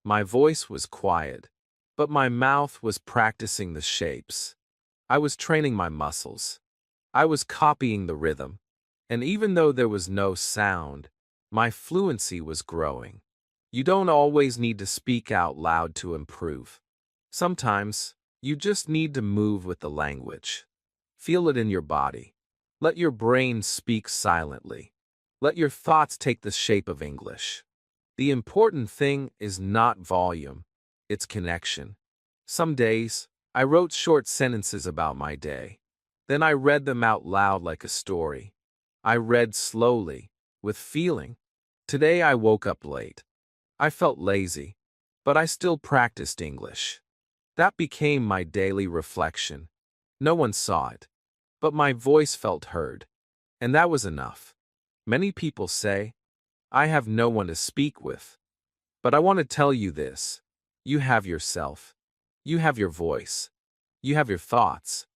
My voice was quiet, but my mouth was practicing the shapes. I was training my muscles. I was copying the rhythm. And even though there was no sound, my fluency was growing. You don't always need to speak out loud to improve. Sometimes, you just need to move with the language. Feel it in your body. Let your brain speak silently. Let your thoughts take the shape of English. The important thing is not volume, it's connection. Some days, I wrote short sentences about my day. Then I read them out loud like a story. I read slowly, with feeling. Today I woke up late. I felt lazy, but I still practiced English. That became my daily reflection. No one saw it, but my voice felt heard. And that was enough. Many people say, I have no one to speak with. But I want to tell you this. You have yourself. You have your voice. You have your thoughts.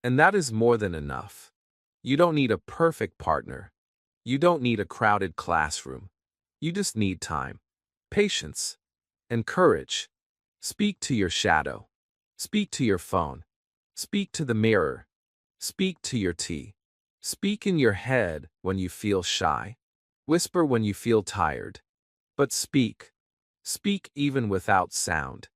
And that is more than enough. You don't need a perfect partner. You don't need a crowded classroom. You just need time, patience, and courage. Speak to your shadow. Speak to your phone. Speak to the mirror. Speak to your tea. Speak in your head when you feel shy. Whisper when you feel tired. But speak. Speak even without sound.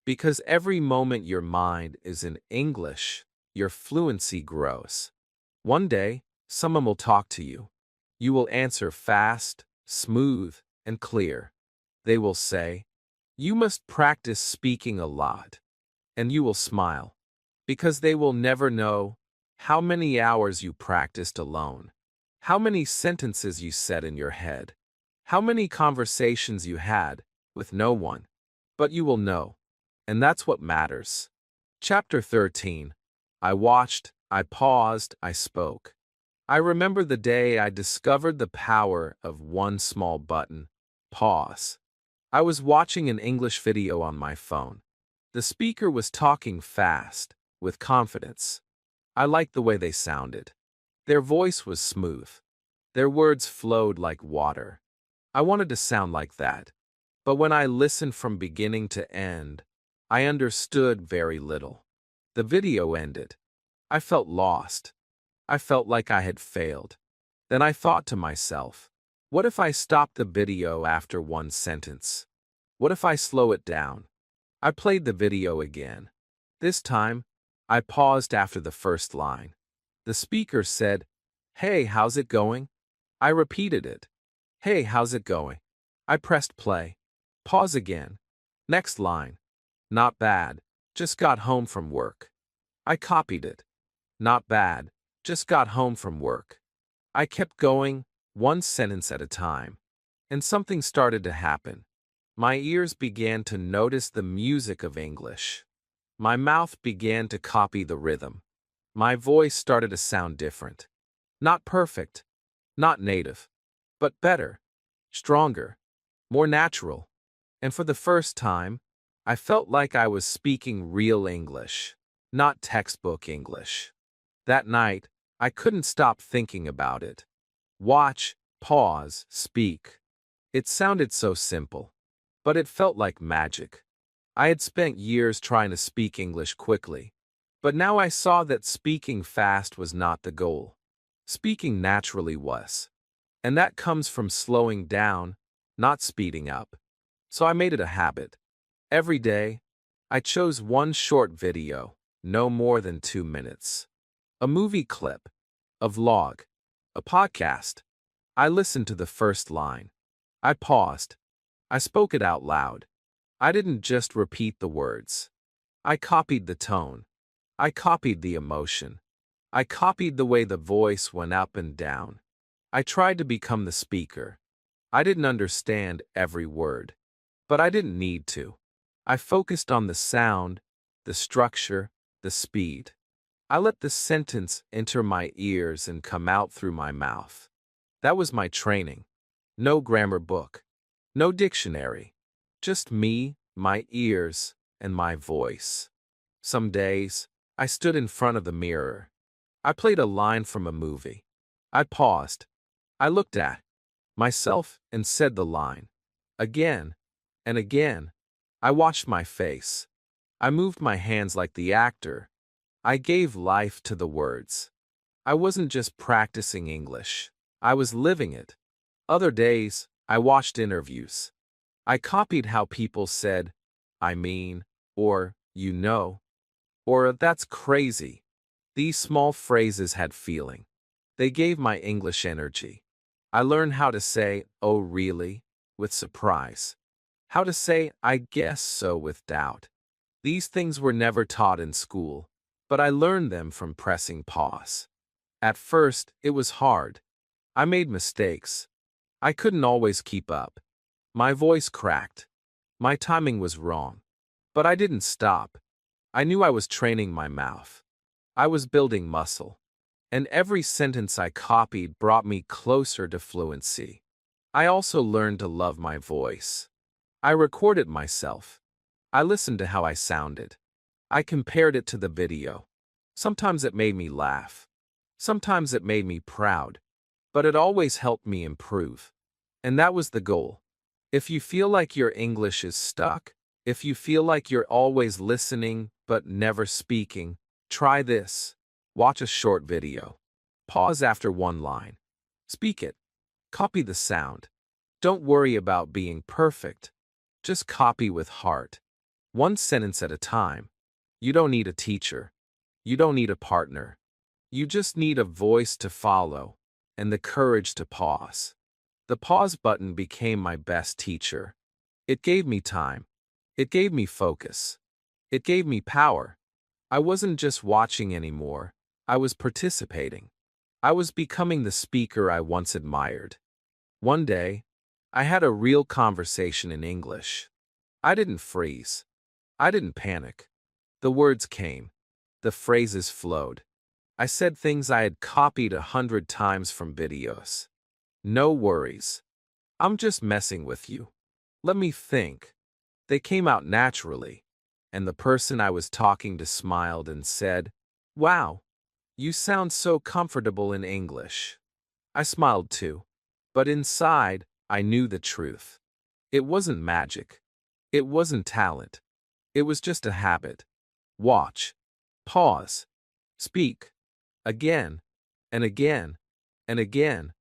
Because every moment your mind is in English, your fluency grows. One day, someone will talk to you. You will answer fast, smooth, and clear. They will say, you must practice speaking a lot. And you will smile. Because they will never know how many hours you practiced alone, how many sentences you said in your head, how many conversations you had with no one. But you will know. And that's what matters. Chapter 13. I watched, I paused, I spoke. I remember the day I discovered the power of one small button, pause. I was watching an English video on my phone. The speaker was talking fast, with confidence. I liked the way they sounded. Their voice was smooth. Their words flowed like water. I wanted to sound like that. But when I listened from beginning to end, I understood very little. The video ended. I felt lost. I felt like I had failed. Then I thought to myself, what if I stopped the video after one sentence? What if I slow it down? I played the video again. This time, I paused after the first line. The speaker said, "Hey, how's it going?" I repeated it. "Hey, how's it going?" I pressed play. Pause again. Next line. "Not bad. Just got home from work." I copied it. "Not bad. Just got home from work." I kept going, one sentence at a time. And something started to happen. My ears began to notice the music of English. My mouth began to copy the rhythm. My voice started to sound different. Not perfect, not native, but better, stronger, more natural. And for the first time, I felt like I was speaking real English, not textbook English. That night, I couldn't stop thinking about it. Watch, pause, speak. It sounded so simple, but it felt like magic. I had spent years trying to speak English quickly, but now I saw that speaking fast was not the goal. Speaking naturally was. And that comes from slowing down, not speeding up. So I made it a habit. Every day, I chose one short video, no more than 2 minutes. A movie clip, a vlog, a podcast. I listened to the first line. I paused. I spoke it out loud. I didn't just repeat the words. I copied the tone. I copied the emotion. I copied the way the voice went up and down. I tried to become the speaker. I didn't understand every word, but I didn't need to. I focused on the sound, the structure, the speed. I let the sentence enter my ears and come out through my mouth. That was my training. No grammar book. No dictionary. Just me, my ears, and my voice. Some days, I stood in front of the mirror. I played a line from a movie. I paused. I looked at myself and said the line. Again and again. I watched my face. I moved my hands like the actor. I gave life to the words. I wasn't just practicing English. I was living it. Other days, I watched interviews. I copied how people said, I mean, or, you know, or that's crazy. These small phrases had feeling. They gave my English energy. I learned how to say, oh really, with surprise. How to say, I guess so with doubt. These things were never taught in school, but I learned them from pressing pause. At first, it was hard. I made mistakes. I couldn't always keep up. My voice cracked. My timing was wrong. But I didn't stop. I knew I was training my mouth. I was building muscle. And every sentence I copied brought me closer to fluency. I also learned to love my voice. I recorded myself. I listened to how I sounded. I compared it to the video. Sometimes it made me laugh. Sometimes it made me proud. But it always helped me improve. And that was the goal. If you feel like your English is stuck, if you feel like you're always listening but never speaking, try this. Watch a short video. Pause after one line. Speak it. Copy the sound. Don't worry about being perfect. Just copy with heart. One sentence at a time. You don't need a teacher. You don't need a partner. You just need a voice to follow and the courage to pause. The pause button became my best teacher. It gave me time. It gave me focus. It gave me power. I wasn't just watching anymore. I was participating. I was becoming the speaker I once admired. One day, I had a real conversation in English. I didn't freeze. I didn't panic. The words came. The phrases flowed. I said things I had copied 100 times from videos. No worries. I'm just messing with you. Let me think. They came out naturally. And the person I was talking to smiled and said, wow, you sound so comfortable in English. I smiled too. But inside, I knew the truth. It wasn't magic. It wasn't talent. It was just a habit. Watch. Pause. Speak. Again. And again. And again.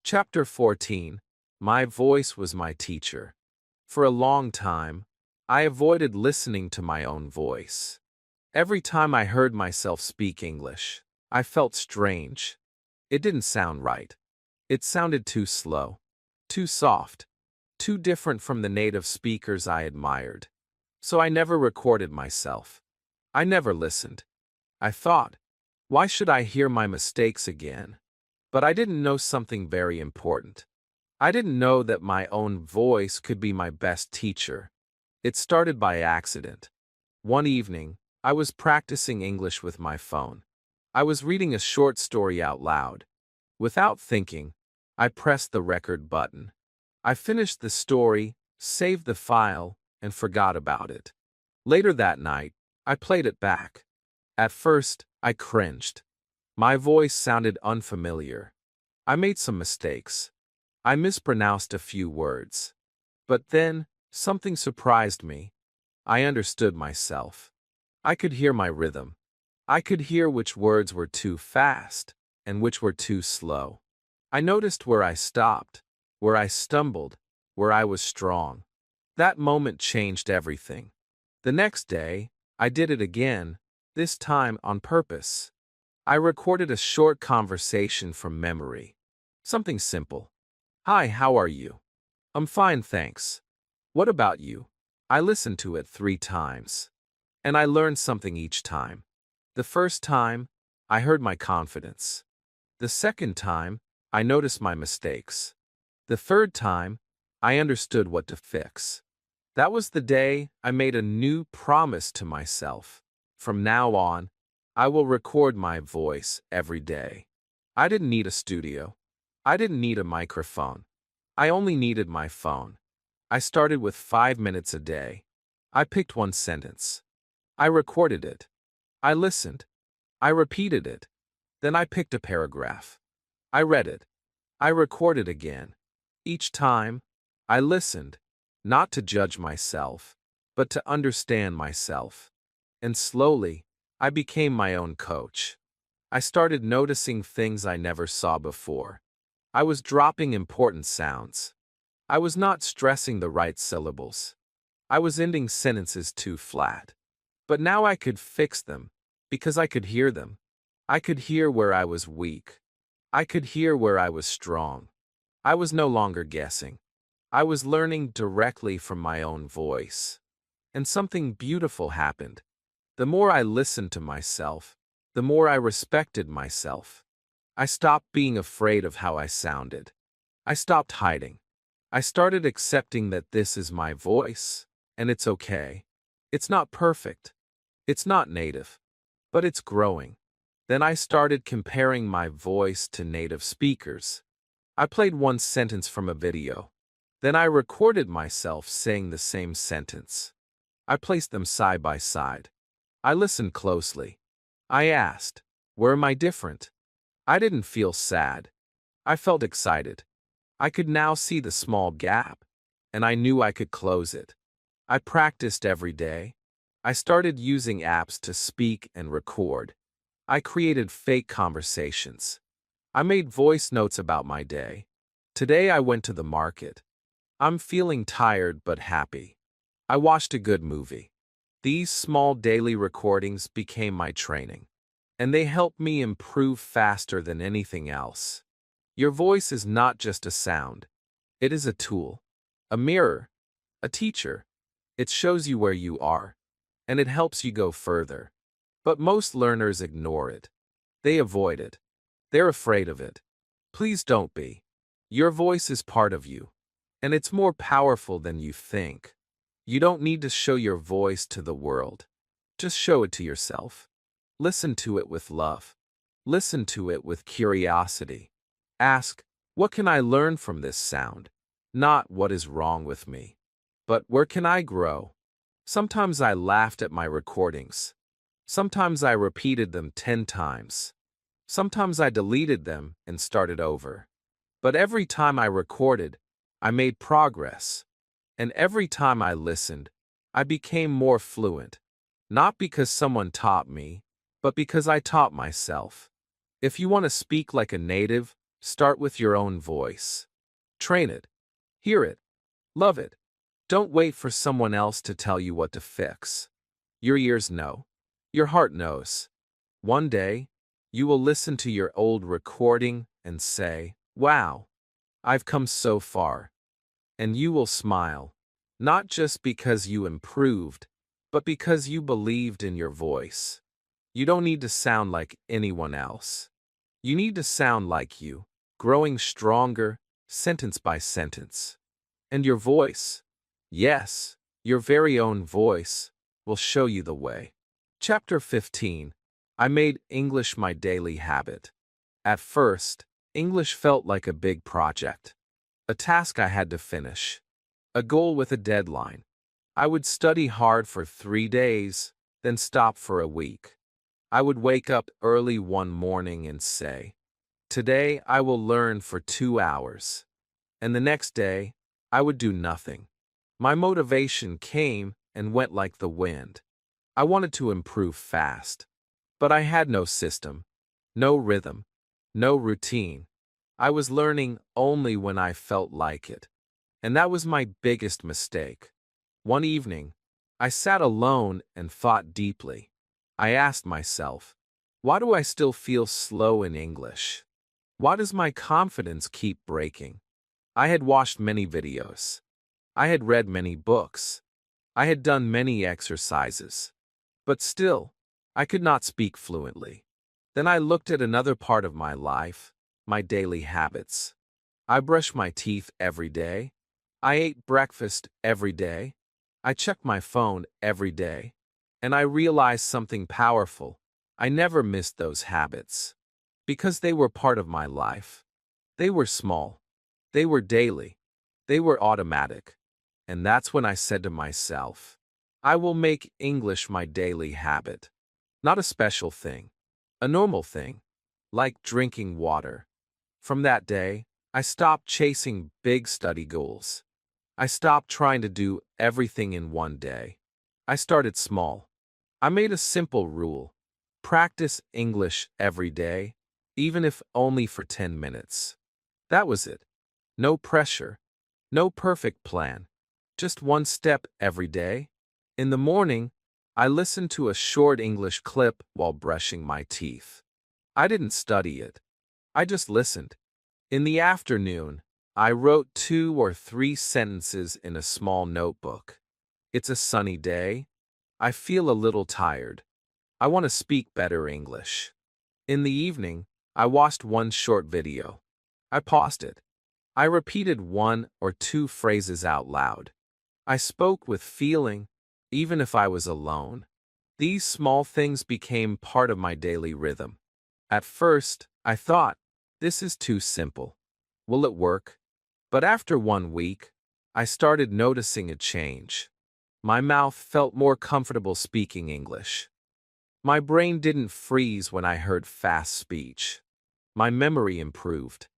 Chapter 14. My voice was my teacher. For a long time, I avoided listening to my own voice. Every time I heard myself speak English, I felt strange. It didn't sound right. It sounded too slow, too soft, too different from the native speakers I admired. So I never recorded myself. I never listened. I thought, why should I hear my mistakes again? But I didn't know something very important. I didn't know that my own voice could be my best teacher. It started by accident. One evening, I was practicing English with my phone. I was reading a short story out loud. Without thinking, I pressed the record button. I finished the story, saved the file, and forgot about it. Later that night, I played it back. At first, I cringed. My voice sounded unfamiliar. I made some mistakes. I mispronounced a few words. But then, something surprised me. I understood myself. I could hear my rhythm. I could hear which words were too fast and which were too slow. I noticed where I stopped, where I stumbled, where I was strong. That moment changed everything. The next day, I did it again, this time on purpose. I recorded a short conversation from memory. Something simple. Hi, how are you? I'm fine, thanks. What about you? I listened to it 3 times. And I learned something each time. The first time, I heard my confidence. The second time, I noticed my mistakes. The third time, I understood what to fix. That was the day I made a new promise to myself. From now on, I will record my voice every day. I didn't need a studio. I didn't need a microphone. I only needed my phone. I started with 5 minutes a day. I picked one sentence. I recorded it. I listened. I repeated it. Then I picked a paragraph. I read it. I recorded again. Each time, I listened, not to judge myself, but to understand myself. And slowly, I became my own coach. I started noticing things I never saw before. I was dropping important sounds. I was not stressing the right syllables. I was ending sentences too flat. But now I could fix them, because I could hear them. I could hear where I was weak. I could hear where I was strong. I was no longer guessing. I was learning directly from my own voice. And something beautiful happened. The more I listened to myself, the more I respected myself. I stopped being afraid of how I sounded. I stopped hiding. I started accepting that this is my voice, and it's okay. It's not perfect. It's not native, but it's growing. Then I started comparing my voice to native speakers. I played one sentence from a video. Then I recorded myself saying the same sentence. I placed them side by side. I listened closely. I asked, where am I different? I didn't feel sad. I felt excited. I could now see the small gap, and I knew I could close it. I practiced every day. I started using apps to speak and record. I created fake conversations. I made voice notes about my day. Today I went to the market. I'm feeling tired but happy. I watched a good movie. These small daily recordings became my training, and they helped me improve faster than anything else. Your voice is not just a sound. It is a tool, a mirror, a teacher. It shows you where you are, and it helps you go further. But most learners ignore it. They avoid it. They're afraid of it. Please don't be. Your voice is part of you, and it's more powerful than you think. You don't need to show your voice to the world. Just show it to yourself. Listen to it with love. Listen to it with curiosity. Ask, what can I learn from this sound? Not what is wrong with me, but where can I grow? Sometimes I laughed at my recordings. Sometimes I repeated them 10 times. Sometimes I deleted them and started over. But every time I recorded, I made progress. And every time I listened, I became more fluent. Not because someone taught me, but because I taught myself. If you want to speak like a native, start with your own voice. Train it. Hear it. Love it. Don't wait for someone else to tell you what to fix. Your ears know. Your heart knows. One day, you will listen to your old recording and say, wow, I've come so far. And you will smile, not just because you improved, but because you believed in your voice. You don't need to sound like anyone else. You need to sound like you, growing stronger, sentence by sentence. And your voice, yes, your very own voice, will show you the way. Chapter 15. I made English my daily habit. At first, English felt like a big project. A task I had to finish. A goal with a deadline. I would study hard for 3 days, then stop for a week. I would wake up early one morning and say, today I will learn for 2 hours. And the next day, I would do nothing. My motivation came and went like the wind. I wanted to improve fast. But I had no system, no rhythm, no routine. I was learning only when I felt like it. And that was my biggest mistake. One evening, I sat alone and thought deeply. I asked myself, why do I still feel slow in English? Why does my confidence keep breaking? I had watched many videos. I had read many books. I had done many exercises. But still, I could not speak fluently. Then I looked at another part of my life, my daily habits. I brushed my teeth every day. I ate breakfast every day. I checked my phone every day. And I realized something powerful. I never missed those habits. Because they were part of my life. They were small. They were daily. They were automatic. And that's when I said to myself, I will make English my daily habit. Not a special thing. A normal thing. Like drinking water. From that day, I stopped chasing big study goals. I stopped trying to do everything in one day. I started small. I made a simple rule: practice English every day, even if only for 10 minutes. That was it. No pressure, no perfect plan, just one step every day. In the morning, I listened to a short English clip while brushing my teeth. I didn't study it. I just listened. In the afternoon, I wrote 2 or 3 sentences in a small notebook. It's a sunny day. I feel a little tired. I want to speak better English. In the evening, I watched one short video. I paused it. I repeated 1 or 2 phrases out loud. I spoke with feeling, even if I was alone. These small things became part of my daily rhythm. At first, I thought, this is too simple. Will it work? But after 1 week, I started noticing a change. My mouth felt more comfortable speaking English. My brain didn't freeze when I heard fast speech. My memory improved.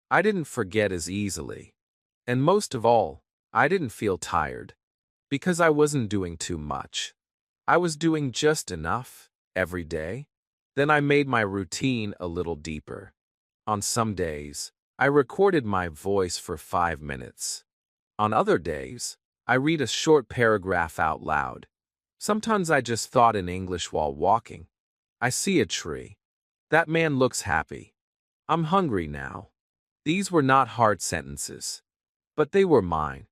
I didn't forget as easily. And most of all, I didn't feel tired. Because I wasn't doing too much. I was doing just enough, every day. Then I made my routine a little deeper. On some days, I recorded my voice for 5 minutes. On other days, I read a short paragraph out loud. Sometimes I just thought in English while walking. I see a tree. That man looks happy. I'm hungry now. These were not hard sentences. But they were mine.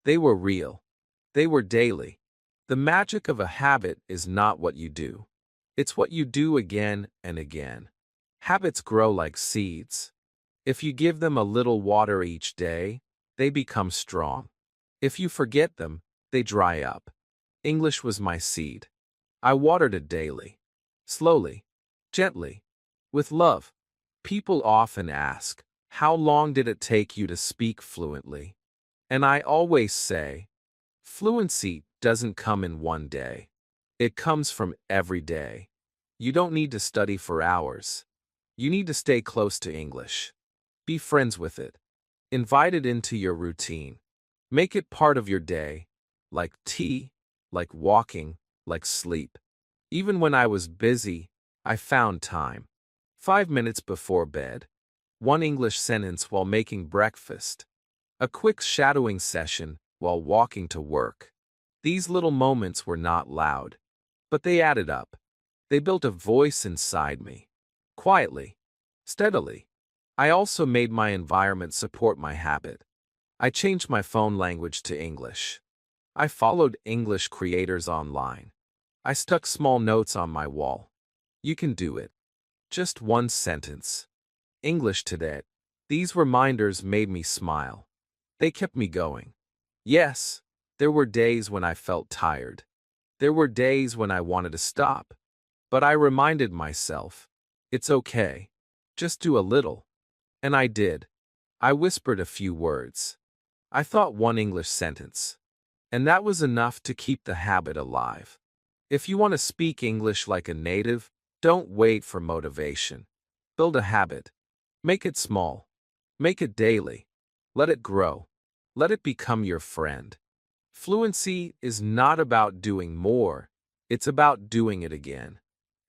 They were real. They were daily. The magic of a habit is not what you do. It's what you do again and again. Habits grow like seeds. If you give them a little water each day, they become strong. If you forget them, they dry up. English was my seed. I watered it daily. Slowly. Gently. With love. People often ask, how long did it take you to speak fluently? And I always say, fluency doesn't come in one day. It comes from every day. You don't need to study for hours. You need to stay close to English. Be friends with it. Invite it into your routine. Make it part of your day, like tea, like walking, like sleep. Even when I was busy, I found time. 5 minutes before bed. 1 English sentence while making breakfast. A quick shadowing session while walking to work. These little moments were not loud, but they added up. They built a voice inside me. Quietly. Steadily. I also made my environment support my habit. I changed my phone language to English. I followed English creators online. I stuck small notes on my wall. You can do it. Just 1 sentence. English today. These reminders made me smile. They kept me going. Yes, there were days when I felt tired. There were days when I wanted to stop. But I reminded myself, it's okay. Just do a little. And I did. I whispered a few words. I thought 1 English sentence. And that was enough to keep the habit alive. If you want to speak English like a native, don't wait for motivation. Build a habit. Make it small. Make it daily. Let it grow. Let it become your friend. Fluency is not about doing more. It's about doing it again.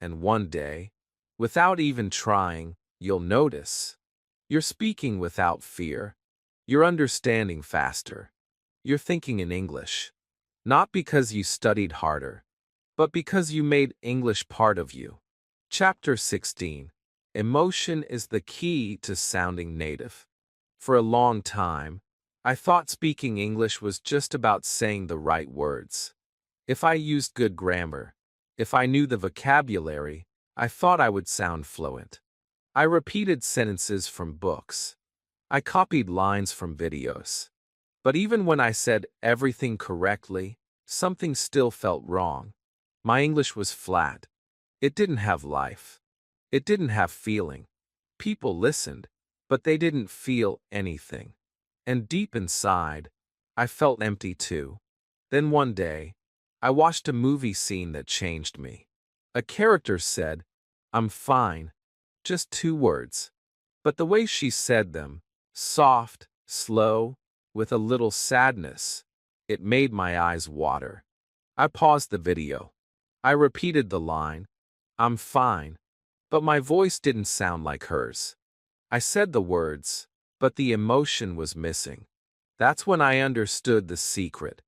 And one day, without even trying, you'll notice. You're speaking without fear. You're understanding faster. You're thinking in English. Not because you studied harder, but because you made English part of you. Chapter 16. Emotion is the key to sounding native. For a long time, I thought speaking English was just about saying the right words. If I used good grammar, if I knew the vocabulary, I thought I would sound fluent. I repeated sentences from books. I copied lines from videos. But even when I said everything correctly, something still felt wrong. My English was flat. It didn't have life. It didn't have feeling. People listened, but they didn't feel anything. And deep inside, I felt empty too. Then one day, I watched a movie scene that changed me. A character said, "I'm fine." Just 2 words. But the way she said them, Soft, slow, with a little sadness. It made my eyes water. I paused the video. I repeated the line, "I'm fine," but my voice didn't sound like hers. I said the words, but the emotion was missing. That's when I understood the secret.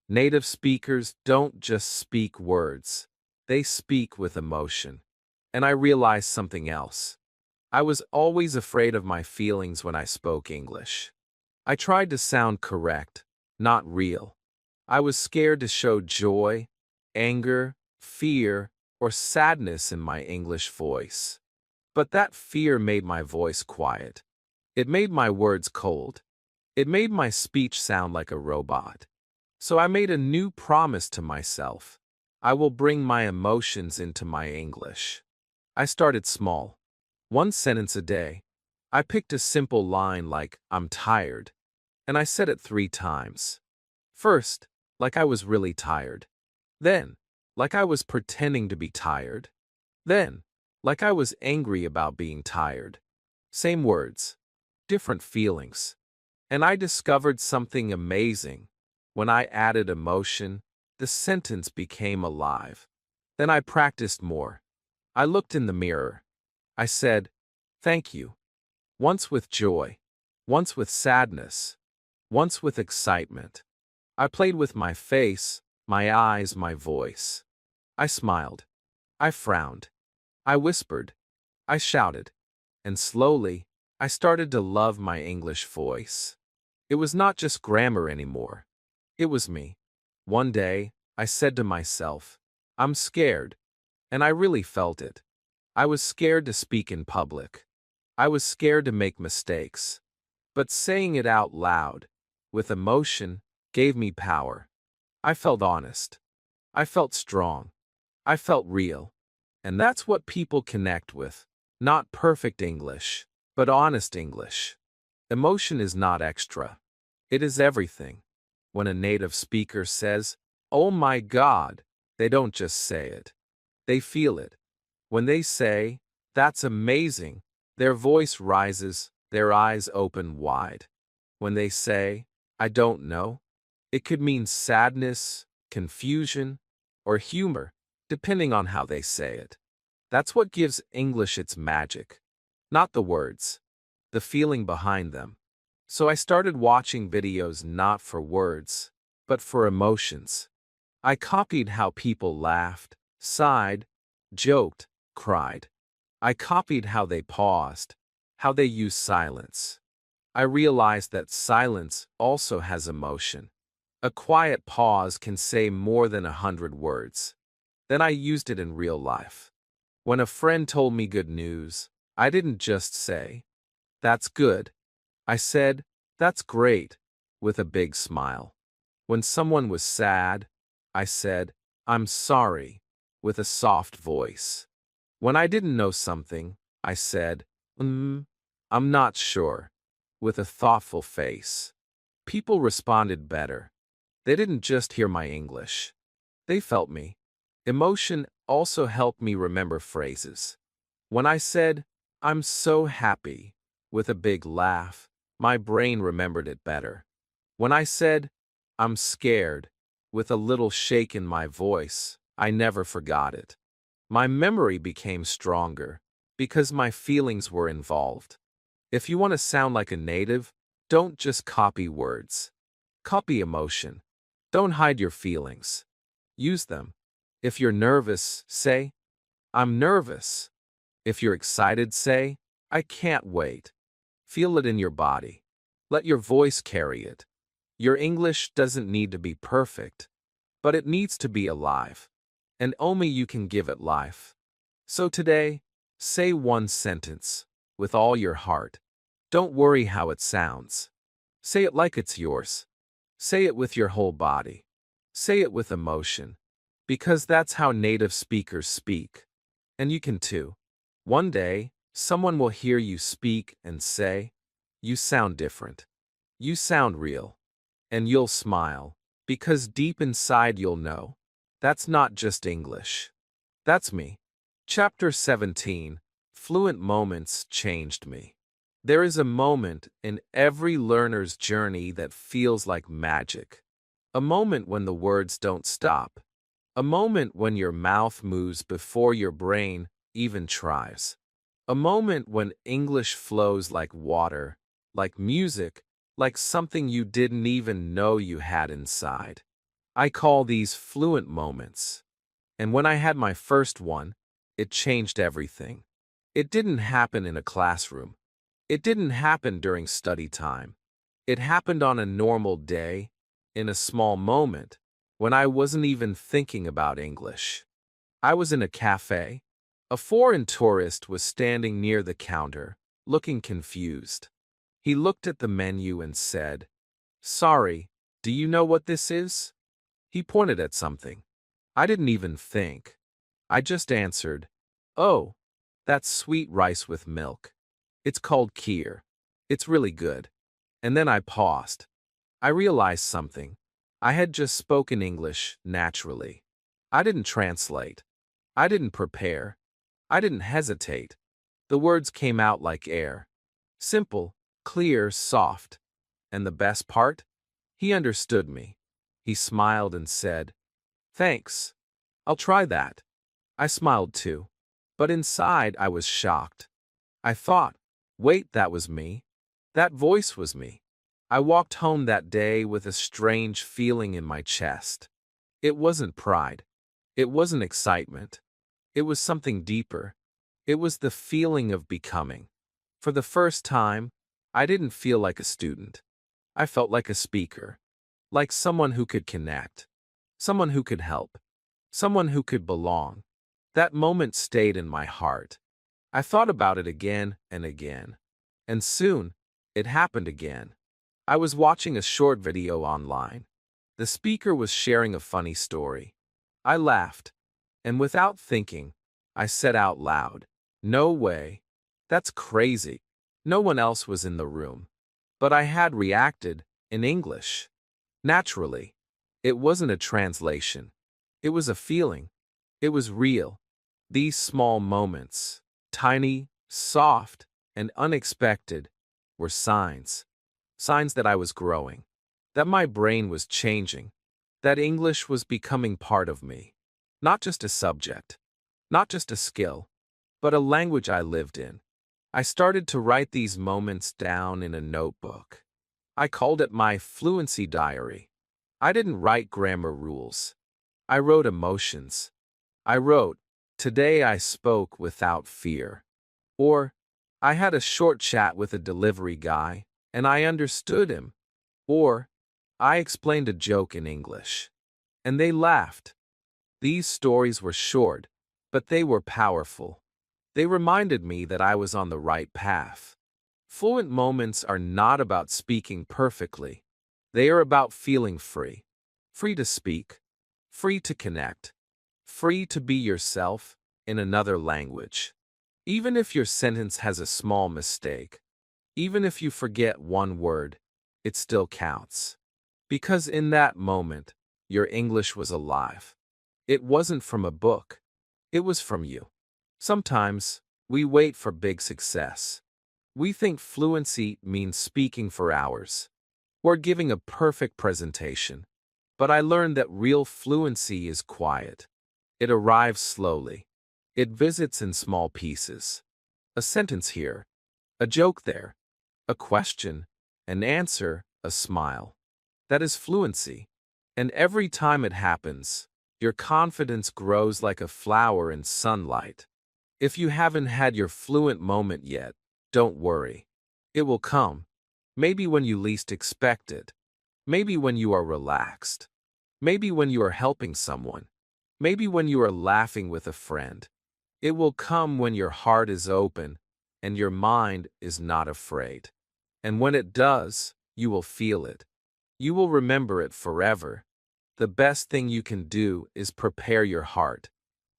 Native speakers don't just speak words. They speak with emotion. And I realized something else. I was always afraid of my feelings when I spoke English. I tried to sound correct, not real. I was scared to show joy, anger, fear, or sadness in my English voice. But that fear made my voice quiet. It made my words cold. It made my speech sound like a robot. So I made a new promise to myself. I will bring my emotions into my English. I started small. One sentence a day. I picked a simple line like, "I'm tired," and I said it 3 times. First, like I was really tired. Then, like I was pretending to be tired. Then, like I was angry about being tired. Same words, different feelings. And I discovered something amazing. When I added emotion, the sentence became alive. Then I practiced more. I looked in the mirror. I said, "Thank you." Once with joy, once with sadness, once with excitement. I played with my face, my eyes, my voice. I smiled. I frowned. I whispered. I shouted. And slowly, I started to love my English voice. It was not just grammar anymore. It was me. One day, I said to myself, "I'm scared." And I really felt it. I was scared to speak in public. I was scared to make mistakes. But saying it out loud, with emotion, gave me power. I felt honest. I felt strong. I felt real. And that's what people connect with. Not perfect English, but honest English. Emotion is not extra. It is everything. When a native speaker says, "Oh my God," they don't just say it. They feel it. When they say, "That's amazing," their voice rises, their eyes open wide. When they say, "I don't know," it could mean sadness, confusion, or humor, depending on how they say it. That's what gives English its magic. Not the words, the feeling behind them. So I started watching videos not for words, but for emotions. I copied how people laughed, sighed, joked, cried. I copied how they paused, how they used silence. I realized that silence also has emotion. A quiet pause can say more than 100 words. Then I used it in real life. When a friend told me good news, I didn't just say, "That's good." I said, "That's great," with a big smile. When someone was sad, I said, "I'm sorry," with a soft voice. When I didn't know something, I said, I'm not sure," with a thoughtful face. People responded better. They didn't just hear my English. They felt me. Emotion also helped me remember phrases. When I said, "I'm so happy," with a big laugh, my brain remembered it better. When I said, "I'm scared," with a little shake in my voice, I never forgot it. My memory became stronger because my feelings were involved. If you want to sound like a native, don't just copy words. Copy emotion. Don't hide your feelings. Use them. If you're nervous, say, "I'm nervous." If you're excited, say, "I can't wait." Feel it in your body. Let your voice carry it. Your English doesn't need to be perfect, but it needs to be alive. And only you can give it life. So today, say one sentence with all your heart. Don't worry how it sounds. Say it like it's yours. Say it with your whole body. Say it with emotion. Because that's how native speakers speak. And you can too. One day, someone will hear you speak and say, "You sound different. You sound real." And you'll smile, because deep inside you'll know, that's not just English. That's me. Chapter 17, Fluent Moments Changed Me. There is a moment in every learner's journey that feels like magic. A moment when the words don't stop. A moment when your mouth moves before your brain even tries. A moment when English flows like water, like music, like something you didn't even know you had inside. I call these fluent moments. And when I had my first one, it changed everything. It didn't happen in a classroom. It didn't happen during study time. It happened on a normal day, in a small moment, when I wasn't even thinking about English. I was in a cafe. A foreign tourist was standing near the counter, looking confused. He looked at the menu and said, "Sorry, do you know what this is?" He pointed at something. I didn't even think. I just answered, "Oh, that's sweet rice with milk. It's called kheer. It's really good." And then I paused. I realized something. I had just spoken English naturally. I didn't translate. I didn't prepare. I didn't hesitate. The words came out like air. Simple, clear, soft. And the best part? He understood me. He smiled and said, "Thanks. I'll try that." I smiled too. But inside I was shocked. I thought, wait, that was me. That voice was me. I walked home that day with a strange feeling in my chest. It wasn't pride. It wasn't excitement. It was something deeper. It was the feeling of becoming. For the first time, I didn't feel like a student. I felt like a speaker. Like someone who could connect. Someone who could help. Someone who could belong. That moment stayed in my heart. I thought about it again and again. And soon, it happened again. I was watching a short video online. The speaker was sharing a funny story. I laughed, and without thinking, I said out loud, "No way. That's crazy." No one else was in the room. But I had reacted in English. Naturally. It wasn't a translation. It was a feeling. It was real. These small moments, tiny, soft, and unexpected, were signs. Signs that I was growing. That my brain was changing. That English was becoming part of me. Not just a subject. Not just a skill. But a language I lived in. I started to write these moments down in a notebook. I called it my fluency diary. I didn't write grammar rules. I wrote emotions. I wrote, "Today I spoke without fear." Or, "I had a short chat with a delivery guy, and I understood him." Or, "I explained a joke in English, and they laughed." These stories were short, but they were powerful. They reminded me that I was on the right path. Fluent moments are not about speaking perfectly. They are about feeling free. Free to speak. Free to connect. Free to be yourself in another language. Even if your sentence has a small mistake, even if you forget one word, it still counts. Because in that moment, your English was alive. It wasn't from a book. It was from you. Sometimes, we wait for big success. We think fluency means speaking for hours, or giving a perfect presentation. But I learned that real fluency is quiet. It arrives slowly. It visits in small pieces. A sentence here, a joke there, a question, an answer, a smile. That is fluency. And every time it happens, your confidence grows like a flower in sunlight. If you haven't had your fluent moment yet, don't worry. It will come. Maybe when you least expect it. Maybe when you are relaxed. Maybe when you are helping someone. Maybe when you are laughing with a friend. It will come when your heart is open and your mind is not afraid. And when it does, you will feel it. You will remember it forever. The best thing you can do is prepare your heart.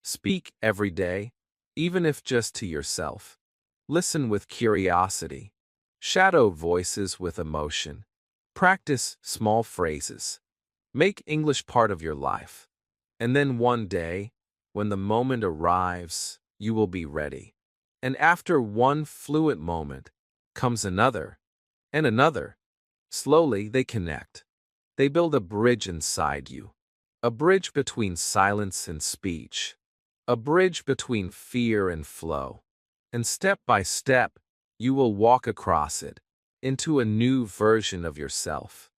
Speak every day, even if just to yourself. Listen with curiosity. Shadow voices with emotion. Practice small phrases. Make English part of your life. And then one day, when the moment arrives, you will be ready. And after one fluent moment, Comes another, and another. Slowly, they connect. They build a bridge inside you. A bridge between silence and speech. A bridge between fear and flow. And step by step, you will walk across it, into a new version of yourself.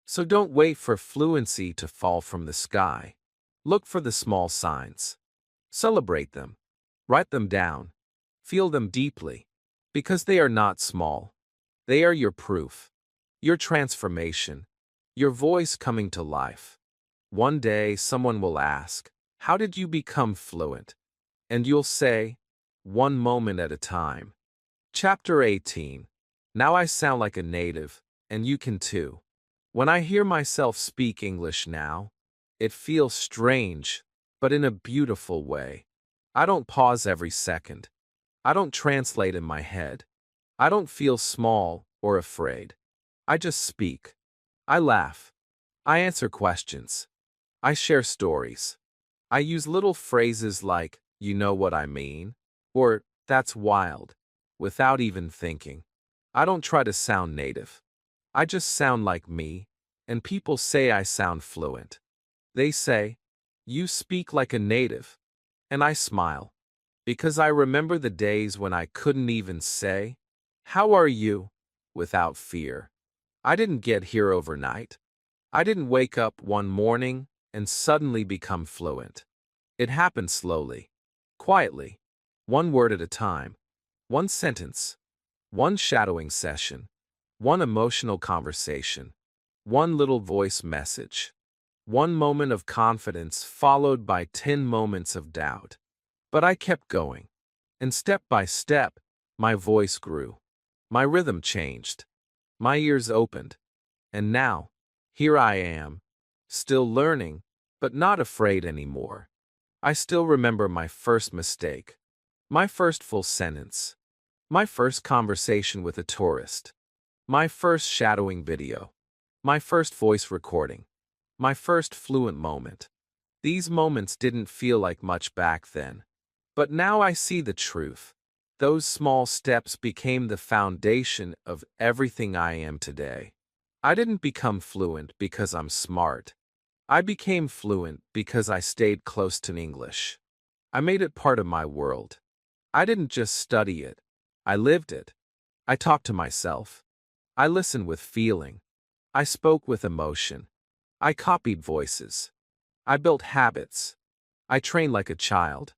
So don't wait for fluency to fall from the sky. Look for the small signs. Celebrate them. Write them down. Feel them deeply. Because they are not small. They are your proof. Your transformation. Your voice coming to life. One day someone will ask, "How did you become fluent?" And you'll say, "One moment at a time." Chapter 18. Now I sound like a native, and you can too. When I hear myself speak English now, it feels strange, but in a beautiful way. I don't pause every second. I don't translate in my head. I don't feel small or afraid. I just speak. I laugh. I answer questions. I share stories. I use little phrases like, "You know what I mean?" or "That's wild," without even thinking. I don't try to sound native. I just sound like me, and people say I sound fluent. They say, "You speak like a native," and I smile. Because I remember the days when I couldn't even say, "How are you?" without fear. I didn't get here overnight. I didn't wake up one morning and suddenly become fluent. It happened slowly, quietly, one word at a time, one sentence, one shadowing session, one emotional conversation, one little voice message, one moment of confidence followed by 10 moments of doubt. But I kept going, and step by step, my voice grew. My rhythm changed. My ears opened. And now, here I am, still learning, but not afraid anymore. I still remember my first mistake, my first full sentence, my first conversation with a tourist, my first shadowing video, my first voice recording, my first fluent moment. These moments didn't feel like much back then. But now I see the truth. Those small steps became the foundation of everything I am today. I didn't become fluent because I'm smart. I became fluent because I stayed close to English. I made it part of my world. I didn't just study it. I lived it. I talked to myself. I listened with feeling. I spoke with emotion. I copied voices. I built habits. I trained like a child.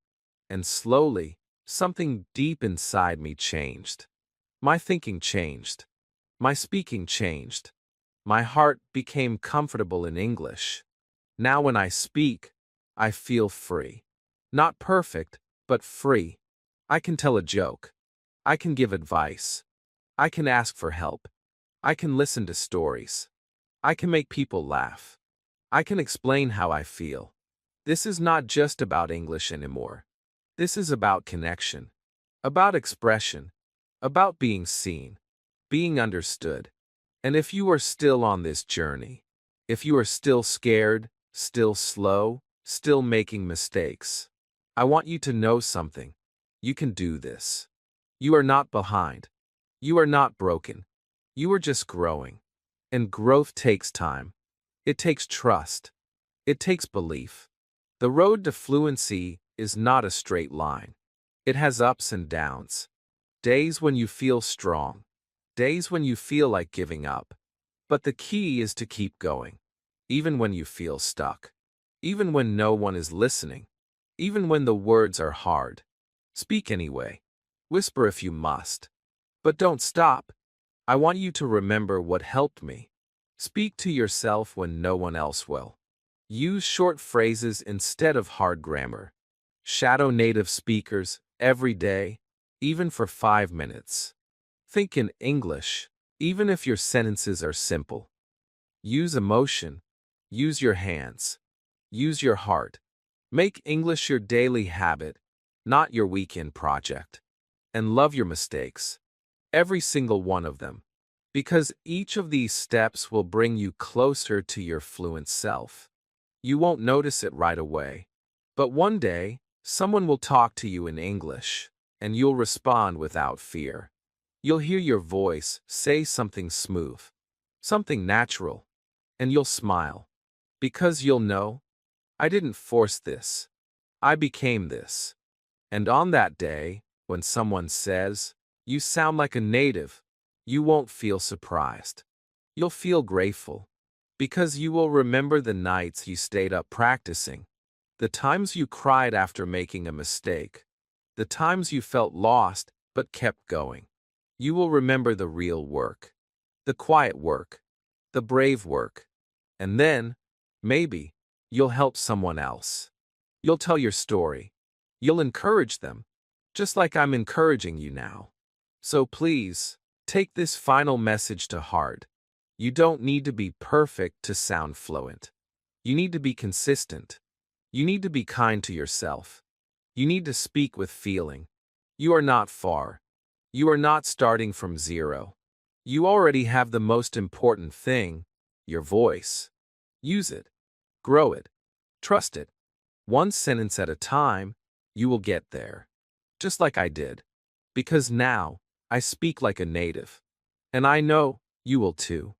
And slowly, something deep inside me changed. My thinking changed. My speaking changed. My heart became comfortable in English. Now when I speak, I feel free. Not perfect, but free. I can tell a joke. I can give advice. I can ask for help. I can listen to stories. I can make people laugh. I can explain how I feel. This is not just about English anymore. This is about connection, about expression, about being seen, being understood. And if you are still on this journey, if you are still scared, still slow, still making mistakes, I want you to know something. You can do this. You are not behind. You are not broken. You are just growing. And growth takes time. It takes trust. It takes belief. The road to fluency is not a straight line. It has ups and downs. Days when you feel strong. Days when you feel like giving up. But the key is to keep going. Even when you feel stuck. Even when no one is listening. Even when the words are hard. Speak anyway. Whisper if you must. But don't stop. I want you to remember what helped me. Speak to yourself when no one else will. Use short phrases instead of hard grammar. Shadow native speakers every day, even for 5 minutes. Think in English, even if your sentences are simple. Use emotion. Use your hands. Use your heart. Make English your daily habit, not your weekend project. And love your mistakes. Every single one of them. Because each of these steps will bring you closer to your fluent self. You won't notice it right away. But one day, someone will talk to you in English, and you'll respond without fear. You'll hear your voice say something smooth, something natural, and you'll smile. Because you'll know, I didn't force this. I became this. And on that day, when someone says, "You sound like a native," you won't feel surprised. You'll feel grateful. Because you will remember the nights you stayed up practicing, the times you cried after making a mistake, the times you felt lost but kept going. You will remember the real work, the quiet work, the brave work. And then, maybe, you'll help someone else. You'll tell your story. You'll encourage them, just like I'm encouraging you now. So please, take this final message to heart. You don't need to be perfect to sound fluent. You need to be consistent. You need to be kind to yourself. You need to speak with feeling. You are not far. You are not starting from zero. You already have the most important thing, your voice. Use it. Grow it. Trust it. One sentence at a time, you will get there. Just like I did. Because now, I speak like a native. And I know you will too.